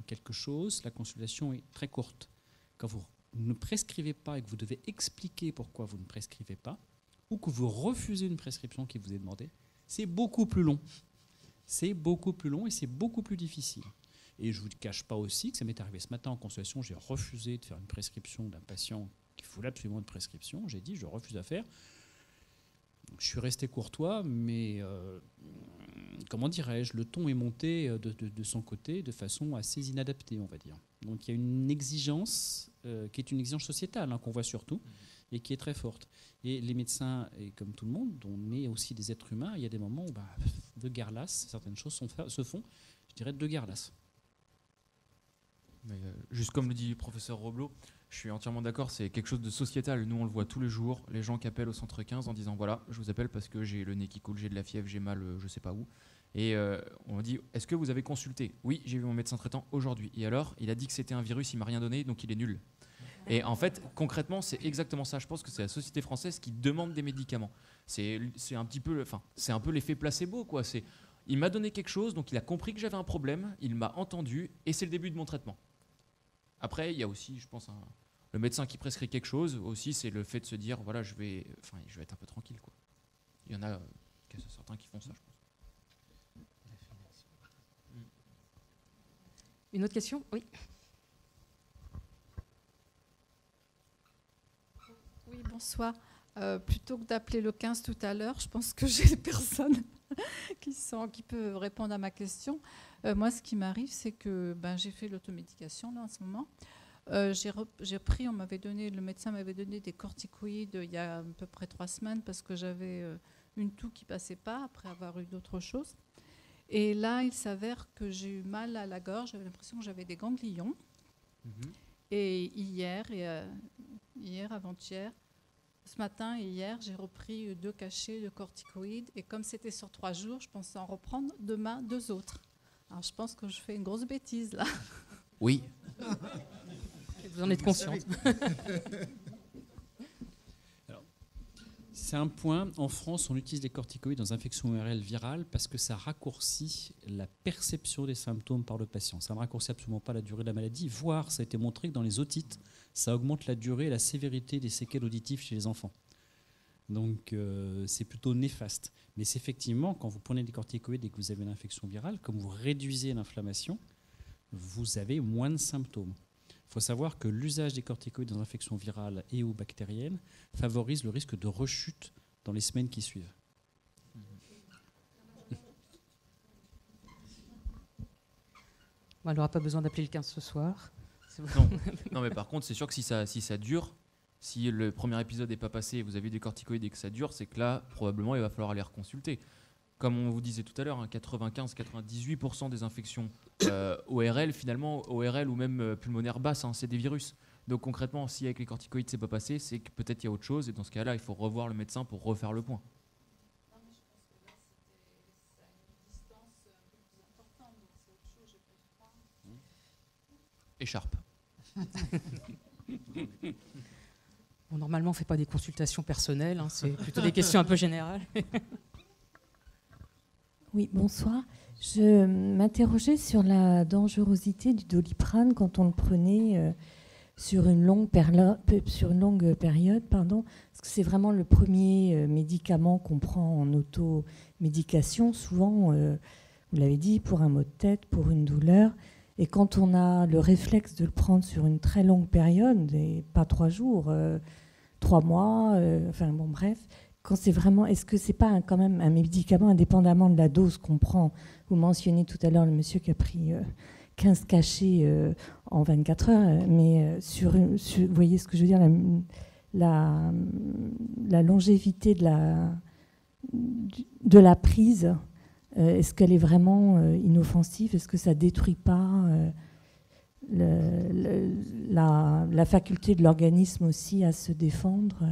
quelque chose, la consultation est très courte. Quand vous ne prescrivez pas et que vous devez expliquer pourquoi vous ne prescrivez pas, ou que vous refusez une prescription qui vous est demandée, c'est beaucoup plus long. C'est beaucoup plus long et c'est beaucoup plus difficile. Et je ne vous cache pas aussi que ça m'est arrivé ce matin en consultation, j'ai refusé de faire une prescription d'un patient qui voulait absolument une prescription. J'ai dit, je refuse à faire. Donc, je suis resté courtois, mais comment dirais-je, le ton est monté de son côté de façon assez inadaptée, on va dire. Donc il y a une exigence qui est une exigence sociétale, qu'on voit surtout, et qui est très forte. Et les médecins, et comme tout le monde, on est aussi des êtres humains, il y a des moments où, de guerre lasse, certaines choses se font, je dirais, de guerre lasse. Mais, juste comme le dit le professeur Roblot, je suis entièrement d'accord, c'est quelque chose de sociétal. Nous, on le voit tous les jours, les gens qui appellent au centre 15 en disant voilà, je vous appelle parce que j'ai le nez qui coule, j'ai de la fièvre, j'ai mal, je sais pas où. Et on dit est-ce que vous avez consulté? Oui, j'ai vu mon médecin traitant aujourd'hui. Et alors, il a dit que c'était un virus, il m'a rien donné, donc il est nul. Et en fait, concrètement, c'est exactement ça. Je pense que c'est la société française qui demande des médicaments. C'est un petit peu, c'est un peu l'effet placebo, quoi. Il m'a donné quelque chose, donc il a compris que j'avais un problème, il m'a entendu, et c'est le début de mon traitement. Après, il y a aussi, je pense, le médecin qui prescrit quelque chose, aussi, c'est le fait de se dire, voilà, je vais être un peu tranquille, quoi. Il y en a certains qui font ça, je pense. Une autre question? Oui. Oui, bonsoir. Plutôt que d'appeler le 15 tout à l'heure, je pense que j'ai des personnes qui peuvent répondre à ma question. Moi, ce qui m'arrive, c'est que j'ai fait l'automédication là, en ce moment. J'ai pris, le médecin m'avait donné des corticoïdes il y a à peu près 3 semaines parce que j'avais une toux qui passait pas après avoir eu d'autres choses. Et là, il s'avère que j'ai eu mal à la gorge. J'avais l'impression que j'avais des ganglions. Et hier, avant-hier, ce matin et hier, j'ai repris 2 cachets de corticoïdes. Et comme c'était sur 3 jours, je pensais en reprendre demain 2 autres. Alors, je pense que je fais une grosse bêtise, là. Oui. Vous en êtes consciente. C'est un point. En France, on utilise les corticoïdes dans infections ORL virales parce que ça raccourcit la perception des symptômes par le patient. Ça ne raccourcit absolument pas la durée de la maladie, voire ça a été montré que dans les otites, ça augmente la durée et la sévérité des séquelles auditives chez les enfants. Donc c'est plutôt néfaste. Mais c'est effectivement, quand vous prenez des corticoïdes et que vous avez une infection virale, comme vous réduisez l'inflammation, vous avez moins de symptômes. Il faut savoir que l'usage des corticoïdes dans l'infection virale et ou bactérienne favorise le risque de rechute dans les semaines qui suivent. Bon, elle n'aura pas besoin d'appeler le 15 ce soir. Non, mais par contre, c'est sûr que si ça dure, si le premier épisode n'est pas passé et vous avez des corticoïdes et que ça dure, c'est que là, probablement, il va falloir les reconsulter. Comme on vous disait tout à l'heure, 95-98% des infections ORL, finalement, ORL ou même pulmonaire basse, c'est des virus. Donc concrètement, si avec les corticoïdes c'est pas passé, c'est que peut-être il y a autre chose et dans ce cas-là, il faut revoir le médecin pour refaire le point. Non, mais je pense que là, ça a une distance un peu plus importante, donc c'est autre chose, je peux croire. Écharpe. Bon, normalement, on ne fait pas des consultations personnelles, c'est plutôt des questions un peu générales. Oui, bonsoir. Je m'interrogeais sur la dangerosité du Doliprane quand on le prenait sur une longue période, parce que c'est vraiment le premier médicament qu'on prend en automédication, souvent, vous l'avez dit, pour un maux de tête, pour une douleur. Et quand on a le réflexe de le prendre sur une très longue période, et pas 3 jours, 3 mois, bref, quand c'est vraiment, est-ce que c'est pas quand même un médicament indépendamment de la dose qu'on prend? Vous mentionniez tout à l'heure le monsieur qui a pris 15 cachets en 24 heures, mais vous voyez ce que je veux dire, la longévité de la prise, est-ce qu'elle est vraiment inoffensive? Est-ce que ça détruit pas la faculté de l'organisme aussi à se défendre?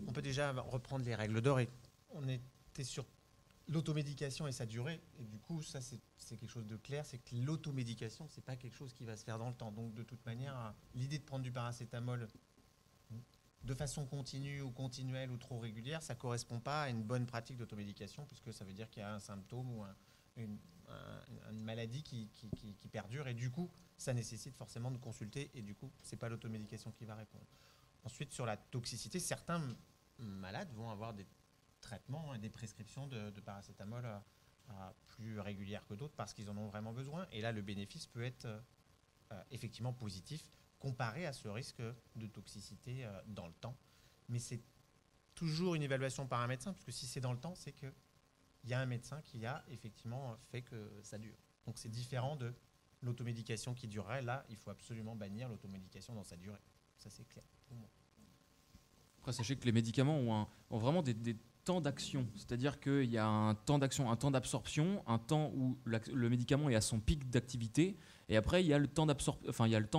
On peut déjà reprendre les règles d'or. Et on était sur l'automédication et sa durée. Et du coup, ça, c'est quelque chose de clair. C'est que l'automédication, c'est pas quelque chose qui va se faire dans le temps. Donc, de toute manière, l'idée de prendre du paracétamol de façon continue ou continuelle ou trop régulière, ça ne correspond pas à une bonne pratique d'automédication, puisque ça veut dire qu'il y a un symptôme ou une maladie qui perdure, et du coup, ça nécessite forcément de consulter, et du coup, ce n'est pas l'automédication qui va répondre. Ensuite, sur la toxicité, certains malades vont avoir des traitements et des prescriptions de paracétamol plus régulières que d'autres parce qu'ils en ont vraiment besoin, et là, le bénéfice peut être effectivement positif, comparé à ce risque de toxicité dans le temps. Mais c'est toujours une évaluation par un médecin, parce que si c'est dans le temps, c'est qu'il y a un médecin qui a effectivement fait que ça dure. Donc c'est différent de l'automédication qui durerait. Là, il faut absolument bannir l'automédication dans sa durée. Ça, c'est clair pour moi. Après, sachez que les médicaments ont vraiment des temps d'action. C'est-à-dire qu'il y a un temps d'action, un temps d'absorption, un temps où le médicament est à son pic d'activité, et après, il y a le temps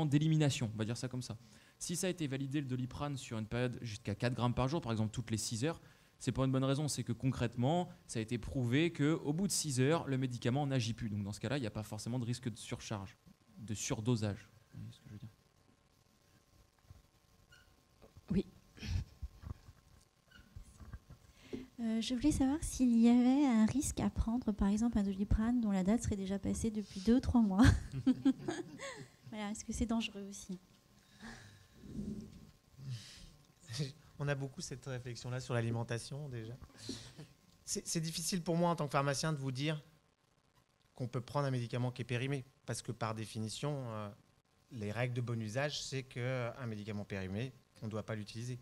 d'élimination, on va dire ça comme ça. Si ça a été validé, le Doliprane, sur une période jusqu'à 4 grammes par jour, par exemple toutes les 6 heures, c'est pour une bonne raison, c'est que concrètement, ça a été prouvé qu'au bout de 6 heures, le médicament n'agit plus. Donc dans ce cas-là, il n'y a pas forcément de risque de surcharge, de surdosage. Vous voyez ce que je veux dire ? Oui. Je voulais savoir s'il y avait un risque à prendre, par exemple un Doliprane dont la date serait déjà passée depuis 2 ou 3 mois. Voilà, est-ce que c'est dangereux aussi ? On a beaucoup cette réflexion-là sur l'alimentation déjà. C'est difficile pour moi en tant que pharmacien de vous dire qu'on peut prendre un médicament qui est périmé, parce que par définition, les règles de bon usage, c'est qu'un médicament périmé, on ne doit pas l'utiliser.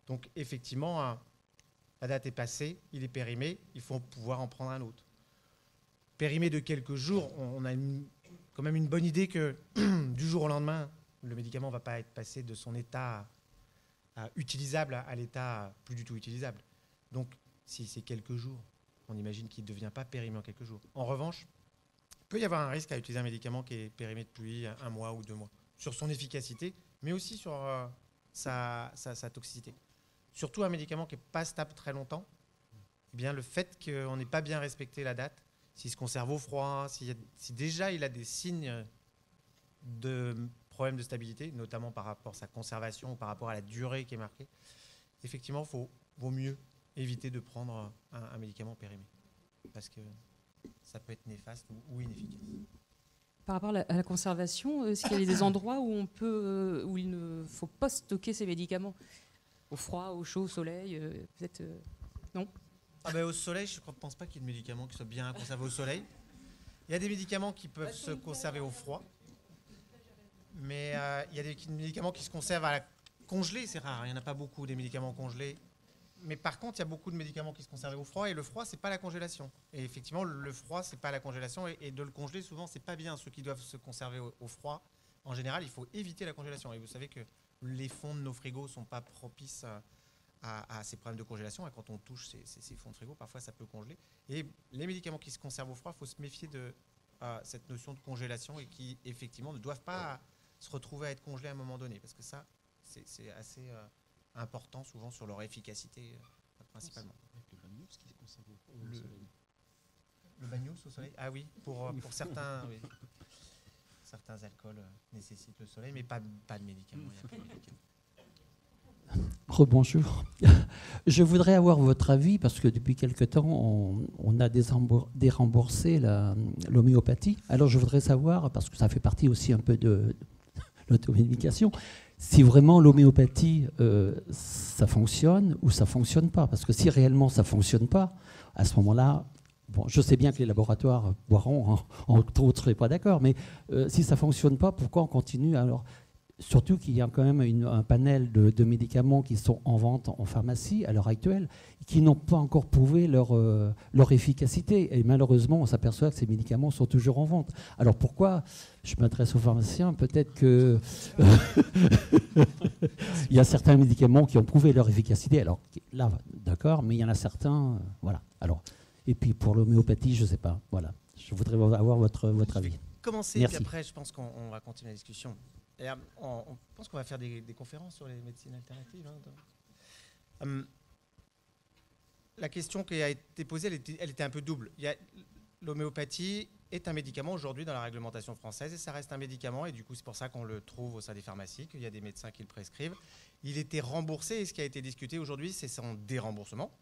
Donc effectivement, la date est passée, il est périmé, il faut pouvoir en prendre un autre. Périmé de quelques jours, on a quand même une bonne idée que du jour au lendemain, le médicament ne va pas être passé de son état utilisable à l'état plus du tout utilisable. Donc, si c'est quelques jours, on imagine qu'il ne devient pas périmé en quelques jours. En revanche, il peut y avoir un risque à utiliser un médicament qui est périmé depuis 1 mois ou 2 mois, sur son efficacité, mais aussi sur sa toxicité. Surtout un médicament qui n'est pas stable très longtemps, eh bien, le fait qu'on n'ait pas bien respecté la date, s'il se conserve au froid, si déjà il a des signes de problèmes de stabilité, notamment par rapport à sa conservation ou par rapport à la durée qui est marquée, effectivement, vaut mieux éviter de prendre un médicament périmé, parce que ça peut être néfaste ou inefficace. Par rapport à la conservation, est-ce qu'il y a des endroits où il ne faut pas stocker ces médicaments ? Au froid, au chaud, au soleil, peut-être non ? Au soleil, je ne pense pas qu'il y ait de médicaments qui soient bien conservés au soleil. Il y a des médicaments qui peuvent se conserver au froid, mais il y a des médicaments qui se conservent à la congelée, c'est rare, il n'y en a pas beaucoup des médicaments congelés. Mais par contre, il y a beaucoup de médicaments qui se conservent au froid, et le froid, c'est pas la congélation. Et effectivement, le froid, c'est pas la congélation, et de le congeler, souvent, c'est pas bien. Ceux qui doivent se conserver au froid, en général, il faut éviter la congélation. Et vous savez que les fonds de nos frigos sont pas propices à ces problèmes de congélation. Et quand on touche ces fonds de frigo, parfois, ça peut congeler. Et les médicaments qui se conservent au froid, il faut se méfier de cette notion de congélation, et qui, effectivement, ne doivent pas se retrouver à être congelés à un moment donné. Parce que ça, c'est assez important, souvent, sur leur efficacité, principalement. Le bagnous au soleil ? Ah oui, pour certains, oui. Certains alcools nécessitent le soleil, mais pas de médicaments. Il y a pas de médicaments. Rebonjour. Je voudrais avoir votre avis, parce que depuis quelque temps, on a déremboursé l'homéopathie. Alors je voudrais savoir, parce que ça fait partie aussi un peu de l'automédication, si vraiment l'homéopathie, ça fonctionne ou ça ne fonctionne pas. Parce que si réellement ça ne fonctionne pas, à ce moment-là, bon, je sais bien que les laboratoires boiront, entre autres, je ne suis pas d'accord, mais si ça ne fonctionne pas, pourquoi on continue alors ? Surtout qu'il y a quand même un panel de médicaments qui sont en vente en pharmacie à l'heure actuelle, qui n'ont pas encore prouvé leur efficacité. Et malheureusement, on s'aperçoit que ces médicaments sont toujours en vente. Alors pourquoi ? Je m'adresse aux pharmaciens, peut-être que il y a certains médicaments qui ont prouvé leur efficacité. Alors là, d'accord, mais il y en a certains, voilà. Alors, et puis pour l'homéopathie, je ne sais pas. Voilà. Je voudrais avoir votre avis. Je vais commencer, Merci. puis après, je pense qu'on va continuer la discussion. Et on pense qu'on va faire des conférences sur les médecines alternatives. La question qui a été posée, elle était un peu double. Il y a l'homéopathie est un médicament aujourd'hui dans la réglementation française et ça reste un médicament et du coup c'est pour ça qu'on le trouve au sein des pharmacies, qu'il y a des médecins qui le prescrivent. Il était remboursé et ce qui a été discuté aujourd'hui c'est son déremboursement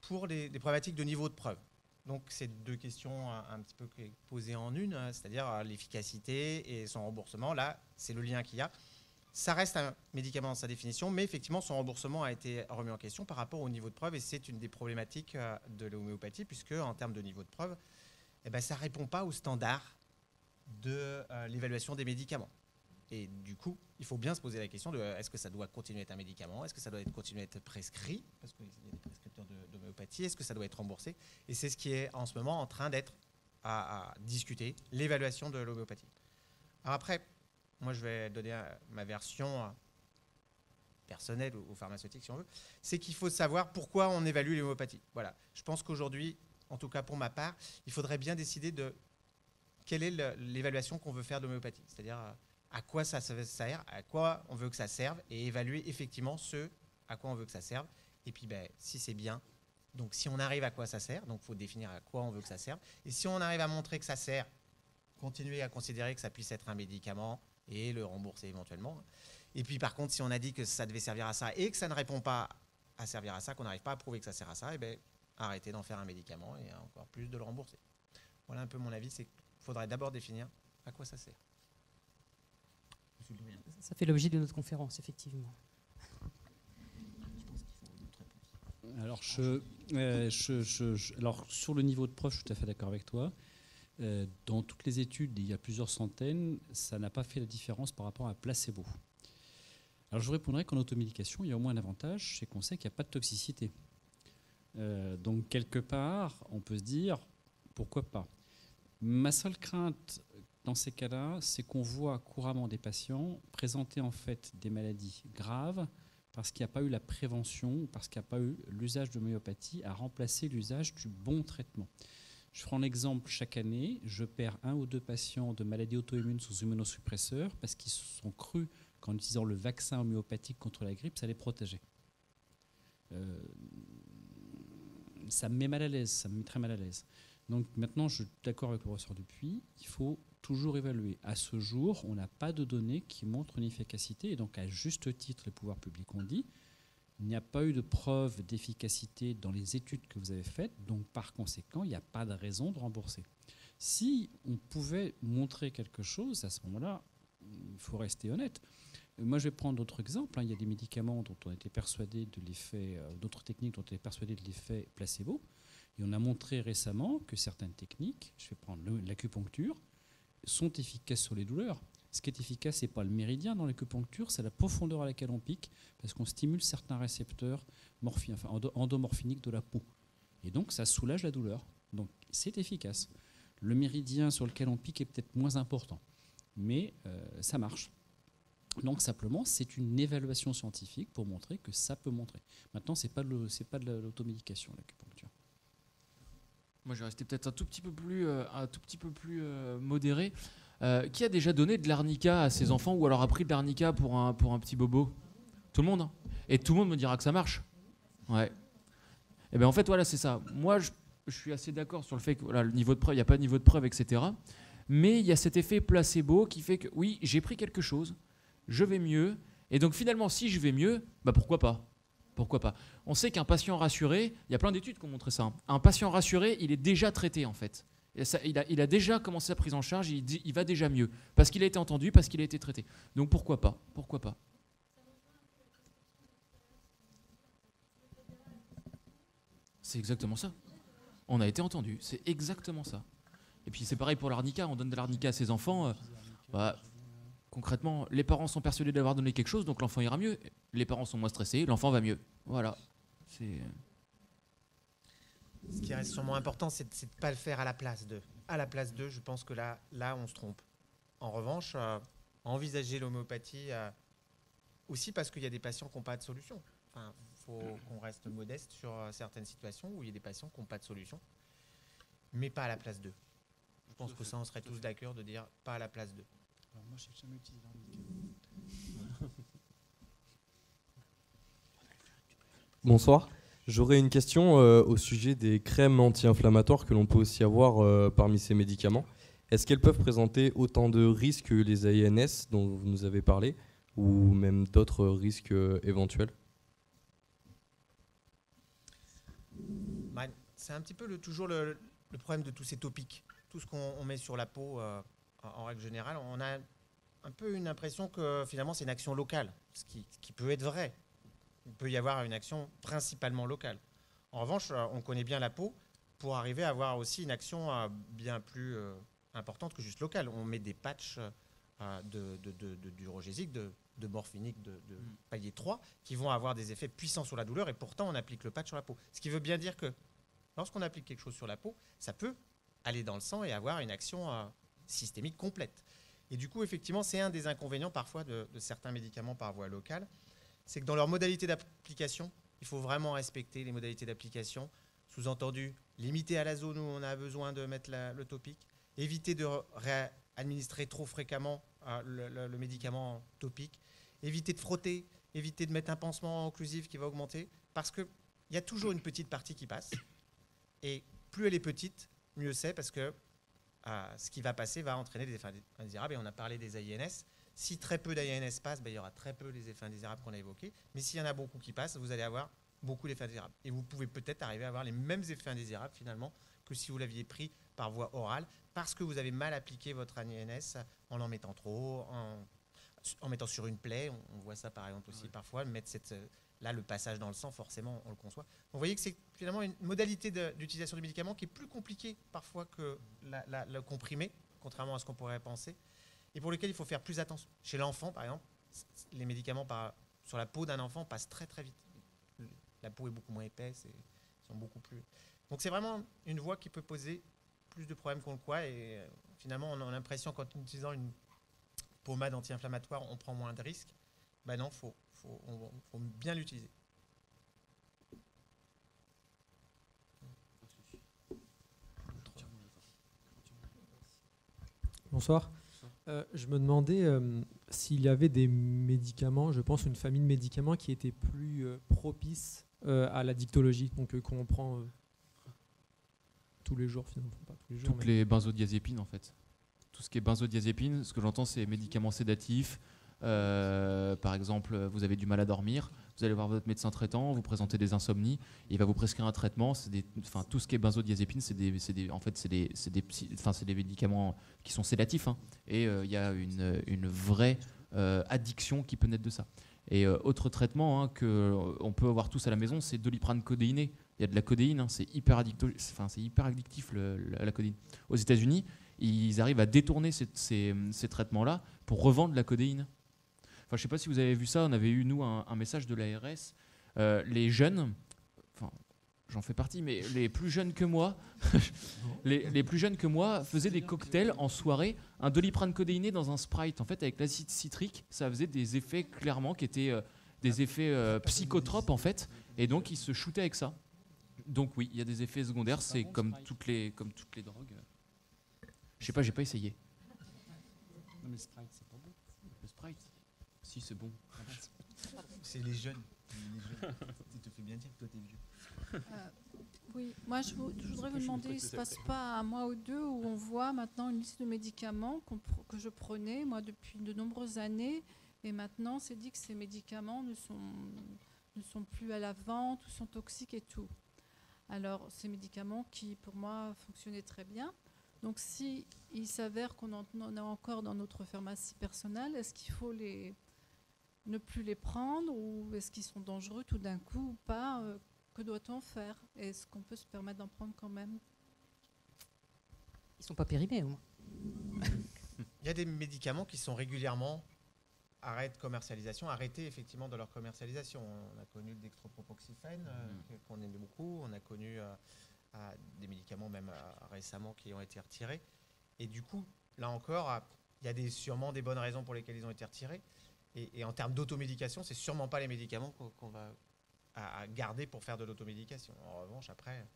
pour les problématiques de niveau de preuve. Donc c'est deux questions un petit peu posées en une, c'est-à-dire l'efficacité et son remboursement. Là c'est le lien qu'il y a. Ça reste un médicament dans sa définition, mais effectivement, son remboursement a été remis en question par rapport au niveau de preuve, et c'est une des problématiques de l'homéopathie, puisque en termes de niveau de preuve, ça ne répond pas aux standards de l'évaluation des médicaments. Et du coup, il faut bien se poser la question de est-ce que ça doit continuer à être un médicament, est-ce que ça doit continuer à être prescrit, parce qu'il y a des prescripteurs d'homéopathie, est-ce que ça doit être remboursé, et c'est ce qui est en ce moment en train d'être à discuter, l'évaluation de l'homéopathie. Alors après, moi, je vais donner ma version personnelle ou pharmaceutique, si on veut. C'est qu'il faut savoir pourquoi on évalue l'homéopathie. Voilà. Je pense qu'aujourd'hui, en tout cas pour ma part, il faudrait bien décider de quelle est l'évaluation qu'on veut faire de l'homéopathie. C'est-à-dire à quoi ça sert, à quoi on veut que ça serve, et évaluer effectivement ce à quoi on veut que ça serve. Et puis, si c'est bien, donc si on arrive à quoi ça sert, donc il faut définir à quoi on veut que ça serve. Et si on arrive à montrer que ça sert, continuer à considérer que ça puisse être un médicament, et le rembourser éventuellement. Et puis par contre, si on a dit que ça devait servir à ça et que ça ne répond pas à servir à ça, qu'on n'arrive pas à prouver que ça sert à ça, arrêtez d'en faire un médicament et encore plus de le rembourser. Voilà un peu mon avis, c'est qu'il faudrait d'abord définir à quoi ça sert. Ça fait l'objet de notre conférence, effectivement. Alors, alors sur le niveau de preuve, je suis tout à fait d'accord avec toi. Dans toutes les études, il y a plusieurs centaines, ça n'a pas fait la différence par rapport à un placebo. Alors je vous répondrai qu'en automédication, il y a au moins un avantage, c'est qu'on sait qu'il n'y a pas de toxicité. Donc quelque part, on peut se dire, pourquoi pas. Ma seule crainte dans ces cas-là, c'est qu'on voit couramment des patients présenter en fait des maladies graves parce qu'il n'y a pas eu la prévention, parce qu'il n'y a pas eu l'usage de l'homéopathie à remplacer l'usage du bon traitement. Je prends l'exemple, chaque année, je perds 1 ou 2 patients de maladies auto-immunes sous immunosuppresseurs parce qu'ils se sont crus qu'en utilisant le vaccin homéopathique contre la grippe, ça les protégeait. Ça me met mal à l'aise, ça me met très mal à l'aise. Donc maintenant, je suis d'accord avec le professeur Dupuis, il faut toujours évaluer. À ce jour, on n'a pas de données qui montrent une efficacité, et donc à juste titre, les pouvoirs publics ont dit, il n'y a pas eu de preuve d'efficacité dans les études que vous avez faites, donc par conséquent, il n'y a pas de raison de rembourser. Si on pouvait montrer quelque chose, à ce moment-là, il faut rester honnête. Moi, je vais prendre d'autres exemples. Il y a des médicaments dont on a été persuadé de l'effet, d'autres techniques dont on a été persuadé de l'effet placebo. Et on a montré récemment que certaines techniques, je vais prendre l'acupuncture, sont efficaces sur les douleurs. Ce qui est efficace, ce n'est pas le méridien dans l'acupuncture, c'est la profondeur à laquelle on pique, parce qu'on stimule certains récepteurs endomorphiniques de la peau. Et donc, ça soulage la douleur. Donc, c'est efficace. Le méridien sur lequel on pique est peut-être moins important, mais ça marche. Donc, simplement, c'est une évaluation scientifique pour montrer que ça peut montrer. Maintenant, ce n'est pas de l'automédication, l'acupuncture. Moi, je vais rester peut-être un tout petit peu plus modéré. Qui a déjà donné de l'arnica à ses enfants ou alors a pris de l'arnica pour un petit bobo? Tout le monde, hein. Et tout le monde me dira que ça marche. Ouais. Et bien en fait, voilà, c'est ça. Moi, je suis assez d'accord sur le fait que voilà, le niveau de preuve, il n'y a pas de niveau de preuve, etc. Mais il y a cet effet placebo qui fait que oui, j'ai pris quelque chose, je vais mieux. Et donc finalement, si je vais mieux, pourquoi pas? Pourquoi pas? On sait qu'un patient rassuré, il y a plein d'études qui ont montré ça. Un patient rassuré, il est déjà traité en fait. Et ça, il a déjà commencé sa prise en charge, il va déjà mieux. Parce qu'il a été entendu, parce qu'il a été traité. Donc pourquoi pas? Pourquoi pas? C'est exactement ça. On a été entendu, c'est exactement ça. Et puis c'est pareil pour l'arnica, on donne de l'arnica à ses enfants. Concrètement, les parents sont persuadés d'avoir donné quelque chose, donc l'enfant ira mieux. Les parents sont moins stressés, l'enfant va mieux. Voilà. Ce qui reste sûrement important, c'est de ne pas le faire à la place d'eux. À la place d'eux, je pense que là, on se trompe. En revanche, envisager l'homéopathie aussi parce qu'il y a des patients qui n'ont pas de solution. Enfin, faut qu'on reste modeste sur certaines situations où il y a des patients qui n'ont pas de solution, mais pas à la place d'eux. Je pense que ça, on serait tous d'accord de dire pas à la place d'eux. Alors moi, je n'ai jamais utilisé l'arnica. Bonsoir. J'aurais une question au sujet des crèmes anti-inflammatoires que l'on peut aussi avoir parmi ces médicaments. Est-ce qu'elles peuvent présenter autant de risques que les AINS dont vous nous avez parlé, ou même d'autres risques éventuels? C'est un petit peu toujours le problème de tous ces topiques. Tout ce qu'on met sur la peau, en règle générale, on a un peu une impression que finalement c'est une action locale, ce qui peut être vrai. Il peut y avoir une action principalement locale. En revanche, on connaît bien la peau pour arriver à avoir aussi une action bien plus importante que juste locale. On met des patchs d'urogésique, de morphinique, de palier 3, qui vont avoir des effets puissants sur la douleur, et pourtant on applique le patch sur la peau. Ce qui veut bien dire que lorsqu'on applique quelque chose sur la peau, ça peut aller dans le sang et avoir une action systémique complète. Et du coup, effectivement, c'est un des inconvénients parfois de certains médicaments par voie locale, c'est que dans leur modalité d'application, il faut vraiment respecter les modalités d'application, sous-entendu, limiter à la zone où on a besoin de mettre le topique, éviter de réadministrer trop fréquemment le médicament topique, éviter de frotter, éviter de mettre un pansement occlusif qui va augmenter, parce qu'il y a toujours une petite partie qui passe, et plus elle est petite, mieux c'est, parce que ce qui va passer va entraîner des effets indésirables, et on a parlé des AINS. Si très peu d'AINS passent, il y aura très peu les effets indésirables qu'on a évoqués, mais s'il y en a beaucoup qui passent, vous allez avoir beaucoup d'effets indésirables. Et vous pouvez peut-être arriver à avoir les mêmes effets indésirables finalement que si vous l'aviez pris par voie orale, parce que vous avez mal appliqué votre AINS en mettant trop, en mettant sur une plaie. On voit ça par exemple aussi parfois, mettre là le passage dans le sang, forcément on le conçoit. Donc, vous voyez que c'est finalement une modalité d'utilisation du médicament qui est plus compliquée parfois que le comprimé, contrairement à ce qu'on pourrait penser, et pour lequel il faut faire plus attention. Chez l'enfant, par exemple, les médicaments sur la peau d'un enfant passent très très vite. La peau est beaucoup moins épaisse et ils sont beaucoup plus... Donc c'est vraiment une voie qui peut poser plus de problèmes qu'on le croit, et finalement on a l'impression qu'en utilisant une pommade anti-inflammatoire, on prend moins de risques. Ben non, faut bien l'utiliser. Bonsoir. Je me demandais s'il y avait des médicaments, je pense une famille de médicaments qui était plus propice à la dictologie, donc qu'on prend tous les jours finalement. Pas tous les jours, Toutes les benzodiazépines en fait. Tout ce qui est benzodiazépine, ce que j'entends c'est médicaments sédatifs. Par exemple, vous avez du mal à dormir, vous allez voir votre médecin traitant, vous présentez des insomnies, il va vous prescrire un traitement. Tout ce qui est benzodiazépine, c'est des médicaments qui sont sédatifs, hein, et il y a une vraie addiction qui peut naître de ça. Et autre traitement qu'on peut avoir tous à la maison, c'est Doliprane codéiné. Il y a de la codéine, hein, c'est hyper addictif la codéine. Aux États-Unis, ils arrivent à détourner ces traitements-là pour revendre la codéine. Enfin, je ne sais pas si vous avez vu ça, on avait eu, nous, un message de l'ARS. Les jeunes, enfin, j'en fais partie, mais les plus jeunes que moi, les plus jeunes que moi faisaient des cocktails en soirée, un Doliprane codéiné dans un Sprite. En fait, avec l'acide citrique, ça faisait des effets clairement qui étaient des effets psychotropes, en fait, et donc ils se shootaient avec ça. Donc oui, il y a des effets secondaires, c'est comme toutes les drogues. Je sais pas, j'ai pas essayé. Non, mais le Sprite, c'est pas bon. Le Sprite, si c'est bon. C'est les jeunes. Tu te fais bien dire que toi t'es vieux. Oui, moi je voudrais vous demander, il ne se passe pas un mois ou deux où on voit maintenant une liste de médicaments que je prenais moi depuis de nombreuses années, et maintenant c'est dit que ces médicaments ne sont plus à la vente ou sont toxiques et tout. Alors ces médicaments qui pour moi fonctionnaient très bien. Donc si il s'avère qu'on en a encore dans notre pharmacie personnelle, est-ce qu'il faut ne plus les prendre, ou est-ce qu'ils sont dangereux tout d'un coup ou pas? Que doit-on faire? Est-ce qu'on peut se permettre d'en prendre quand même? Ils ne sont pas périmés au moins. Il y a des médicaments qui sont régulièrement arrêtés effectivement de leur commercialisation. On a connu le dextropropoxyphène, qu'on aime beaucoup. On a connu des médicaments même récemment qui ont été retirés. Et du coup, là encore, il y a sûrement des bonnes raisons pour lesquelles ils ont été retirés. Et en termes d'automédication, c'est sûrement pas les médicaments qu'on va à garder pour faire de l'automédication. En revanche, après,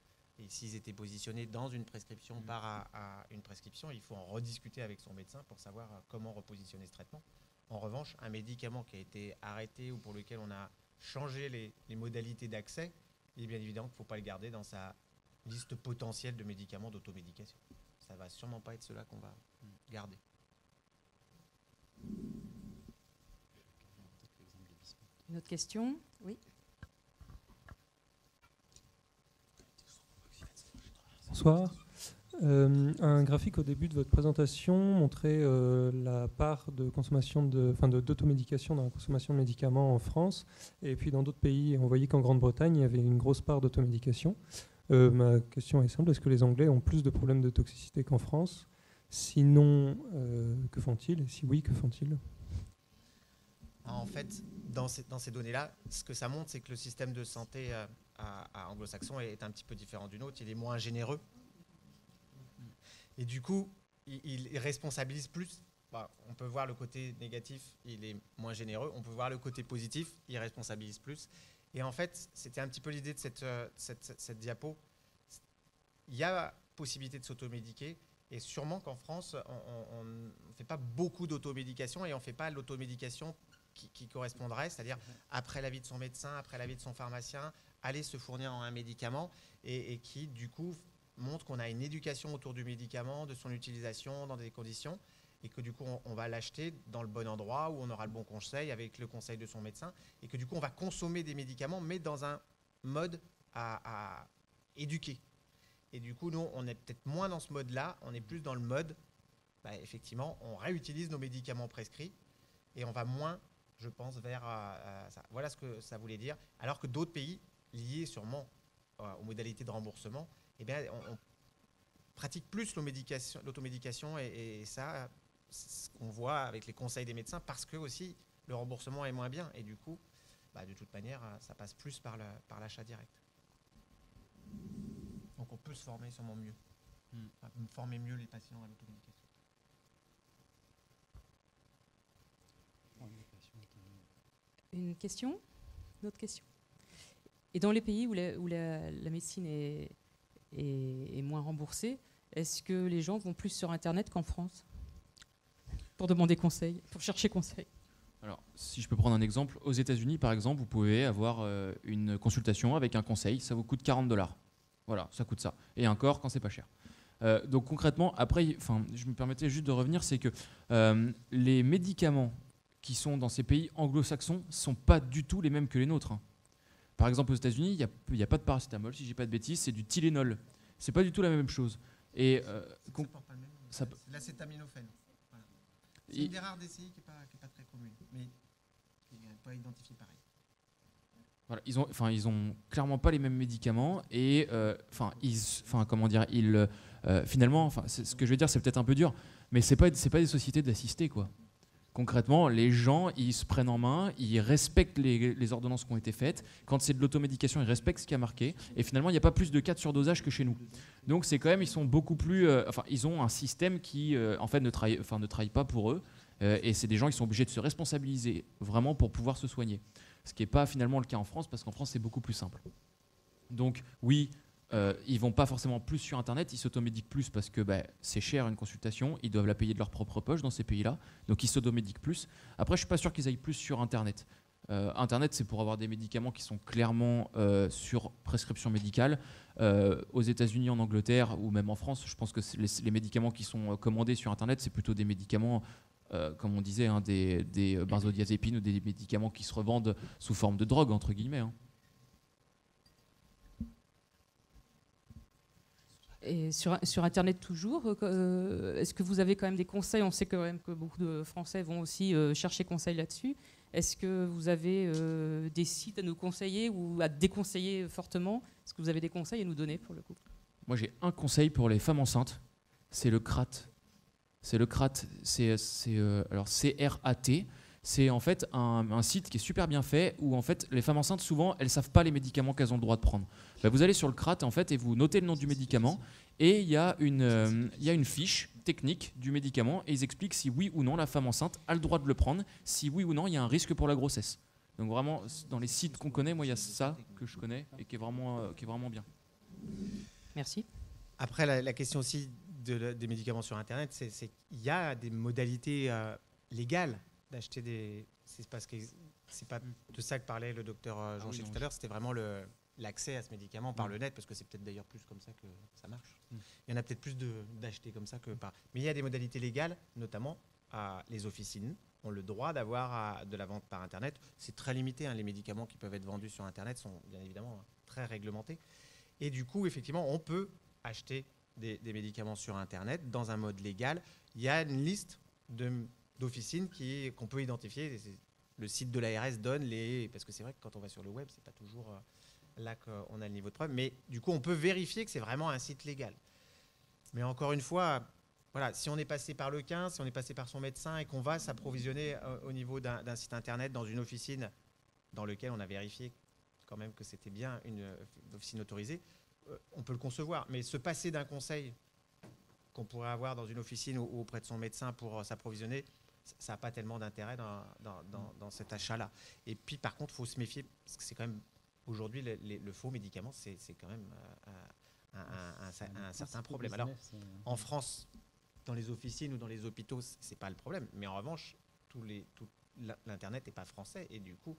s'ils étaient positionnés dans une prescription par une prescription, il faut en rediscuter avec son médecin pour savoir comment repositionner ce traitement. En revanche, un médicament qui a été arrêté ou pour lequel on a changé les modalités d'accès, il est bien évident qu'il ne faut pas le garder dans sa liste potentielle de médicaments d'automédication. Ça ne va sûrement pas être cela qu'on va garder. Une autre question? Oui. Bonsoir. Un graphique au début de votre présentation montrait la part de consommation d'automédication dans la consommation de médicaments en France. Et puis dans d'autres pays, on voyait qu'en Grande-Bretagne, il y avait une grosse part d'automédication. Ma question est simple, est-ce que les Anglais ont plus de problèmes de toxicité qu'en France? Sinon, que font-ils? Et si oui, que font-ils? En fait, dans ces données-là, ce que ça montre, c'est que le système de santé à anglo-saxon est un petit peu différent du nôtre. Il est moins généreux. Et du coup, il responsabilise plus. Bah, on peut voir le côté négatif, il est moins généreux. On peut voir le côté positif, il responsabilise plus. Et en fait, c'était un petit peu l'idée de cette diapo. Il y a possibilité de s'automédiquer. Et sûrement qu'en France, on ne fait pas beaucoup d'automédication et on ne fait pas l'automédication qui correspondrait, c'est-à-dire après l'avis de son médecin, après l'avis de son pharmacien, aller se fournir en un médicament et qui, du coup, montre qu'on a une éducation autour du médicament, de son utilisation dans des conditions et que, du coup, on va l'acheter dans le bon endroit où on aura le bon conseil avec le conseil de son médecin et que, du coup, on va consommer des médicaments mais dans un mode à éduquer. Et du coup, nous, on est peut-être moins dans ce mode-là, on est plus dans le mode, effectivement, on réutilise nos médicaments prescrits et on va moins, je pense, vers ça. Voilà ce que ça voulait dire. Alors que d'autres pays, liés sûrement aux modalités de remboursement, eh bien, on pratique plus l'automédication et ça, c'est ce qu'on voit avec les conseils des médecins parce que aussi le remboursement est moins bien et du coup, de toute manière, ça passe plus par l'achat direct. Donc on peut se former sûrement mieux, former mieux les patients à l'automédication. Une question? Une autre question? Et dans les pays où la médecine est moins remboursée, est-ce que les gens vont plus sur Internet qu'en France pour demander conseil, pour chercher conseil? Alors, si je peux prendre un exemple, aux États-Unis, par exemple, vous pouvez avoir une consultation avec un conseil, ça vous coûte $40. Voilà, ça coûte ça. Et encore quand c'est pas cher. Donc concrètement, après, je me permettais juste de revenir, c'est que les médicaments qui sont dans ces pays anglo-saxons sont pas du tout les mêmes que les nôtres. Par exemple, aux États-Unis, il n'y a pas de paracétamol, si je dis pas de bêtises, c'est du Tylenol. C'est pas du tout la même chose. Et c'est l'acétaminophène. Voilà. C'est une des rares DCI qui n'est pas très commune, mais qui n'est pas identifiée pareil. Voilà, ils ont clairement pas les mêmes médicaments et finalement, ce que je vais dire, c'est peut-être un peu dur, mais c'est pas des sociétés d'assistés, quoi. Concrètement, les gens, ils se prennent en main, ils respectent les ordonnances qui ont été faites. Quand c'est de l'automédication, ils respectent ce qui a marqué. Et finalement, il n'y a pas plus de cas de surdosage que chez nous. Donc, c'est quand même, ils sont beaucoup plus. Ils ont un système qui, en fait, ne travaille pas pour eux. Et c'est des gens qui sont obligés de se responsabiliser vraiment pour pouvoir se soigner. Ce qui n'est pas finalement le cas en France, parce qu'en France, c'est beaucoup plus simple. Donc, oui. Ils vont pas forcément plus sur Internet, ils s'automédiquent plus parce que c'est cher une consultation, ils doivent la payer de leur propre poche dans ces pays-là, donc ils s'automédiquent plus. Après, je suis pas sûr qu'ils aillent plus sur Internet. Internet, c'est pour avoir des médicaments qui sont clairement sur prescription médicale. Aux États-Unis, en Angleterre ou même en France, je pense que les médicaments qui sont commandés sur Internet, c'est plutôt des médicaments, comme on disait, des benzodiazépines ou des médicaments qui se revendent sous forme de drogue, entre guillemets. Et sur Internet toujours, est-ce que vous avez quand même des conseils? On sait quand même que beaucoup de Français vont aussi chercher conseil là-dessus. Est-ce que vous avez des sites à nous conseiller ou à déconseiller fortement? Est-ce que vous avez des conseils à nous donner pour le coup? Moi, j'ai un conseil pour les femmes enceintes, c'est le CRAT. C'est le CRAT, alors C-R-A-T. C'est en fait un site qui est super bien fait où en fait les femmes enceintes souvent elles savent pas les médicaments qu'elles ont le droit de prendre. Vous allez sur le CRAT en fait et vous notez le nom du médicament et il y a une fiche technique du médicament et ils expliquent si oui ou non la femme enceinte a le droit de le prendre, si oui ou non il y a un risque pour la grossesse. Donc vraiment dans les sites qu'on connaît, moi il y a ça que je connais et qui est vraiment bien. Merci. Après la question aussi des médicaments sur Internet, c'est qu'il y a des modalités légales d'acheter c'est parce que c'est pas de ça que parlait le docteur Jean-Gilles tout à l'heure, c'était vraiment l'accès à ce médicament par le net, parce que c'est peut-être d'ailleurs plus comme ça que ça marche. Il y en a peut-être plus d'acheter comme ça que par... Mais il y a des modalités légales, notamment les officines ont le droit d'avoir de la vente par Internet. C'est très limité, hein, les médicaments qui peuvent être vendus sur Internet sont bien évidemment très réglementés. Et du coup, effectivement, on peut acheter des médicaments sur Internet dans un mode légal. Il y a une liste d'officines qu'on peut identifier. Le site de l'ARS donne parce que c'est vrai que quand on va sur le web, c'est pas toujours là qu'on a le niveau de preuve. Mais du coup, on peut vérifier que c'est vraiment un site légal. Mais encore une fois, voilà, si on est passé par le 15, si on est passé par son médecin et qu'on va s'approvisionner au niveau d'un site Internet dans une officine dans lequel on a vérifié quand même que c'était bien une officine autorisée, on peut le concevoir. Mais se passer d'un conseil qu'on pourrait avoir dans une officine ou auprès de son médecin pour s'approvisionner, ça n'a pas tellement d'intérêt dans cet achat-là. Et puis, par contre, il faut se méfier, parce que c'est quand même, aujourd'hui, le faux médicament, c'est quand même un certain problème. Alors, en France, dans les officines ou dans les hôpitaux, ce n'est pas le problème. Mais en revanche, l'Internet n'est pas français. Et du coup,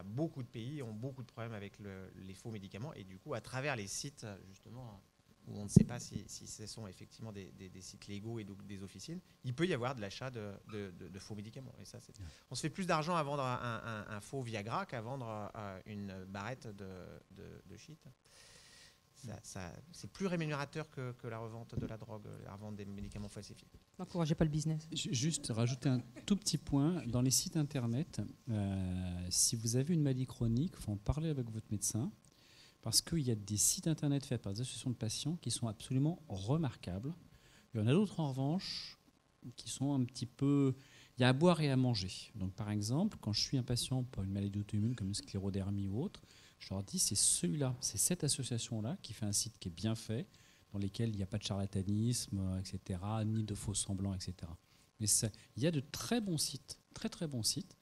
beaucoup de pays ont beaucoup de problèmes avec les faux médicaments. Et du coup, à travers les sites, justement, où on ne sait pas si ce sont effectivement des sites légaux et donc des officines, il peut y avoir de l'achat de faux médicaments. Et ça, on se fait plus d'argent à vendre un faux Viagra qu'à vendre une barrette de shit. C'est plus rémunérateur que la revente de la drogue, la revente des médicaments falsifiés. N'encouragez pas le business. Juste rajouter un tout petit point. Dans les sites internet, si vous avez une maladie chronique, il faut en parler avec votre médecin. Parce qu'il y a des sites internet faits par des associations de patients qui sont absolument remarquables. Il y en a d'autres, en revanche, qui sont un petit peu... Il y a à boire et à manger. Donc, par exemple, quand je suis un patient pour une maladie auto-immune comme une sclérodermie ou autre, je leur dis, c'est celui-là, c'est cette association-là qui fait un site qui est bien fait, dans lequel il n'y a pas de charlatanisme, etc., ni de faux semblants, etc. Mais il y a de très bons sites, très très bons sites,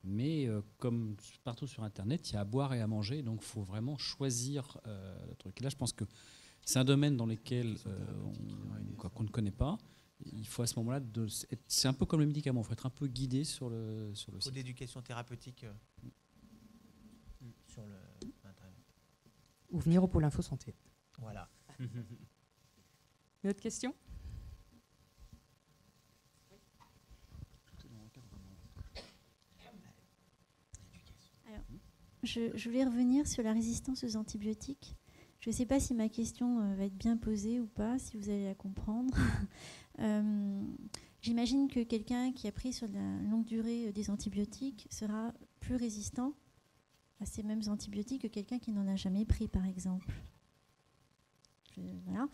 mais comme partout sur Internet, il y a à boire et à manger, donc il faut vraiment choisir le truc. Et là, je pense que c'est un domaine dans lequel qu'on ne connaît pas. Il faut à ce moment-là, c'est un peu comme le médicament, il faut être un peu guidé sur le site. Il faut d'éducation thérapeutique sur Internet. Ou venir au pôle info santé. Voilà. Une autre question ? Alors, je voulais revenir sur la résistance aux antibiotiques. Je ne sais pas si ma question va être bien posée ou pas, si vous allez la comprendre. J'imagine que quelqu'un qui a pris sur la longue durée des antibiotiques sera plus résistant à ces mêmes antibiotiques que quelqu'un qui n'en a jamais pris, par exemple. Voilà.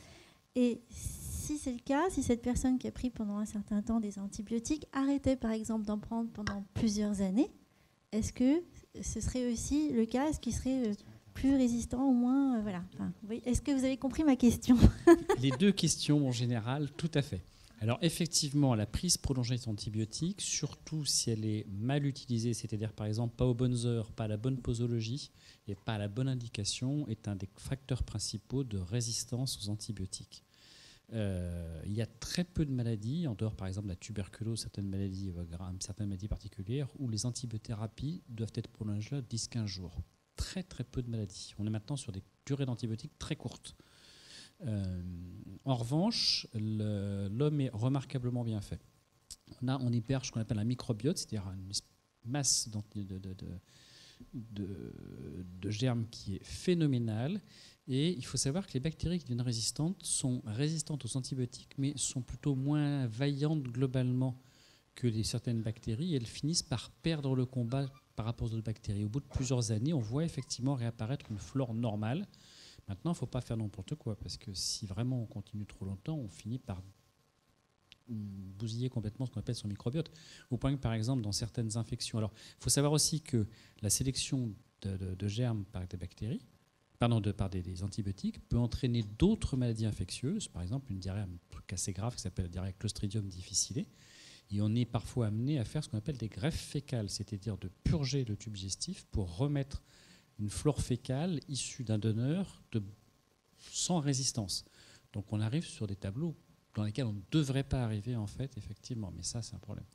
Et si c'est le cas, si cette personne qui a pris pendant un certain temps des antibiotiques arrêtait, par exemple, d'en prendre pendant plusieurs années, est-ce que ce serait aussi le cas ? Est-ce qu'il serait plus résistant, au moins voilà. Enfin, est-ce que vous avez compris ma question ? Les deux questions, en général, tout à fait. Alors effectivement, la prise prolongée d'antibiotiques, surtout si elle est mal utilisée, c'est-à-dire par exemple pas aux bonnes heures, pas à la bonne posologie et pas à la bonne indication, est un des facteurs principaux de résistance aux antibiotiques. Il y a très peu de maladies, en dehors par exemple de la tuberculose, certaines maladies particulières, où les antibiothérapies doivent être prolongées à 10-15 jours. Très très peu de maladies. On est maintenant sur des durées d'antibiotiques très courtes. En revanche, l'homme est remarquablement bien fait. On héberge ce qu'on appelle un microbiote, c'est-à-dire une masse de germes qui est phénoménale. Et il faut savoir que les bactéries qui deviennent résistantes sont résistantes aux antibiotiques, mais sont plutôt moins vaillantes globalement que certaines bactéries. Elles finissent par perdre le combat par rapport aux autres bactéries. Au bout de plusieurs années, on voit effectivement réapparaître une flore normale. Maintenant, il ne faut pas faire n'importe quoi, parce que si vraiment on continue trop longtemps, on finit par bousiller complètement ce qu'on appelle son microbiote. Au point que, par exemple, dans certaines infections... Alors, il faut savoir aussi que la sélection de germes par des bactéries, par des antibiotiques, peut entraîner d'autres maladies infectieuses, par exemple une diarrhée, un truc assez grave qui s'appelle la diarrhée Clostridium difficile. Et on est parfois amené à faire ce qu'on appelle des greffes fécales, c'est-à-dire de purger le tube digestif pour remettre une flore fécale issue d'un donneur sans résistance. Donc on arrive sur des tableaux dans lesquels on ne devrait pas arriver, en fait, effectivement. Mais ça, c'est un problème.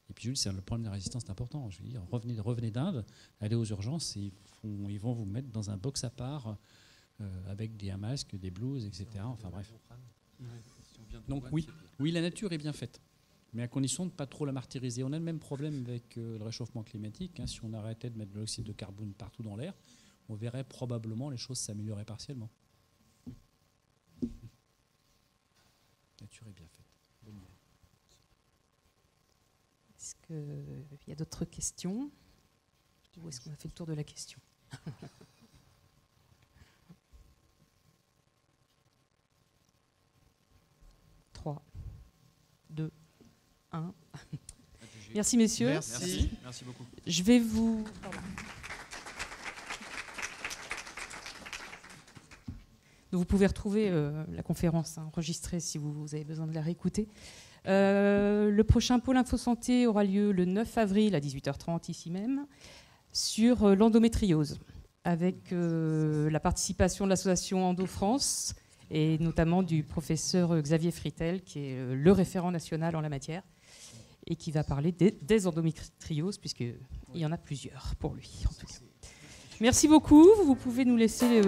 Et puis Jules, c'est le problème de la résistance, c'est important. Je veux dire, revenez d'Inde, allez aux urgences, et ils vont vous mettre dans un box à part avec un masque, des blouses, etc. Enfin bref. Donc oui, la nature est bien faite, mais à condition de ne pas trop la martyriser. On a le même problème avec le réchauffement climatique. Si on arrêtait de mettre de l'oxyde de carbone partout dans l'air, on verrait probablement les choses s'améliorer partiellement. La nature est bien faite. Est-ce qu'il y a d'autres questions? Ou est-ce qu'on a fait le tour de la question? 3, 2, 1. Merci messieurs. Merci. Merci beaucoup. Je vais vous... Donc vous pouvez retrouver la conférence enregistrée si vous avez besoin de la réécouter. Le prochain pôle Info Santé aura lieu le 9 avril à 18h30 ici même sur l'endométriose avec la participation de l'association Endo France et notamment du professeur Xavier Fritel qui est le référent national en la matière et qui va parler des endométrioses puisqu'il y en a plusieurs pour lui en tout cas. Merci beaucoup, vous pouvez nous laisser...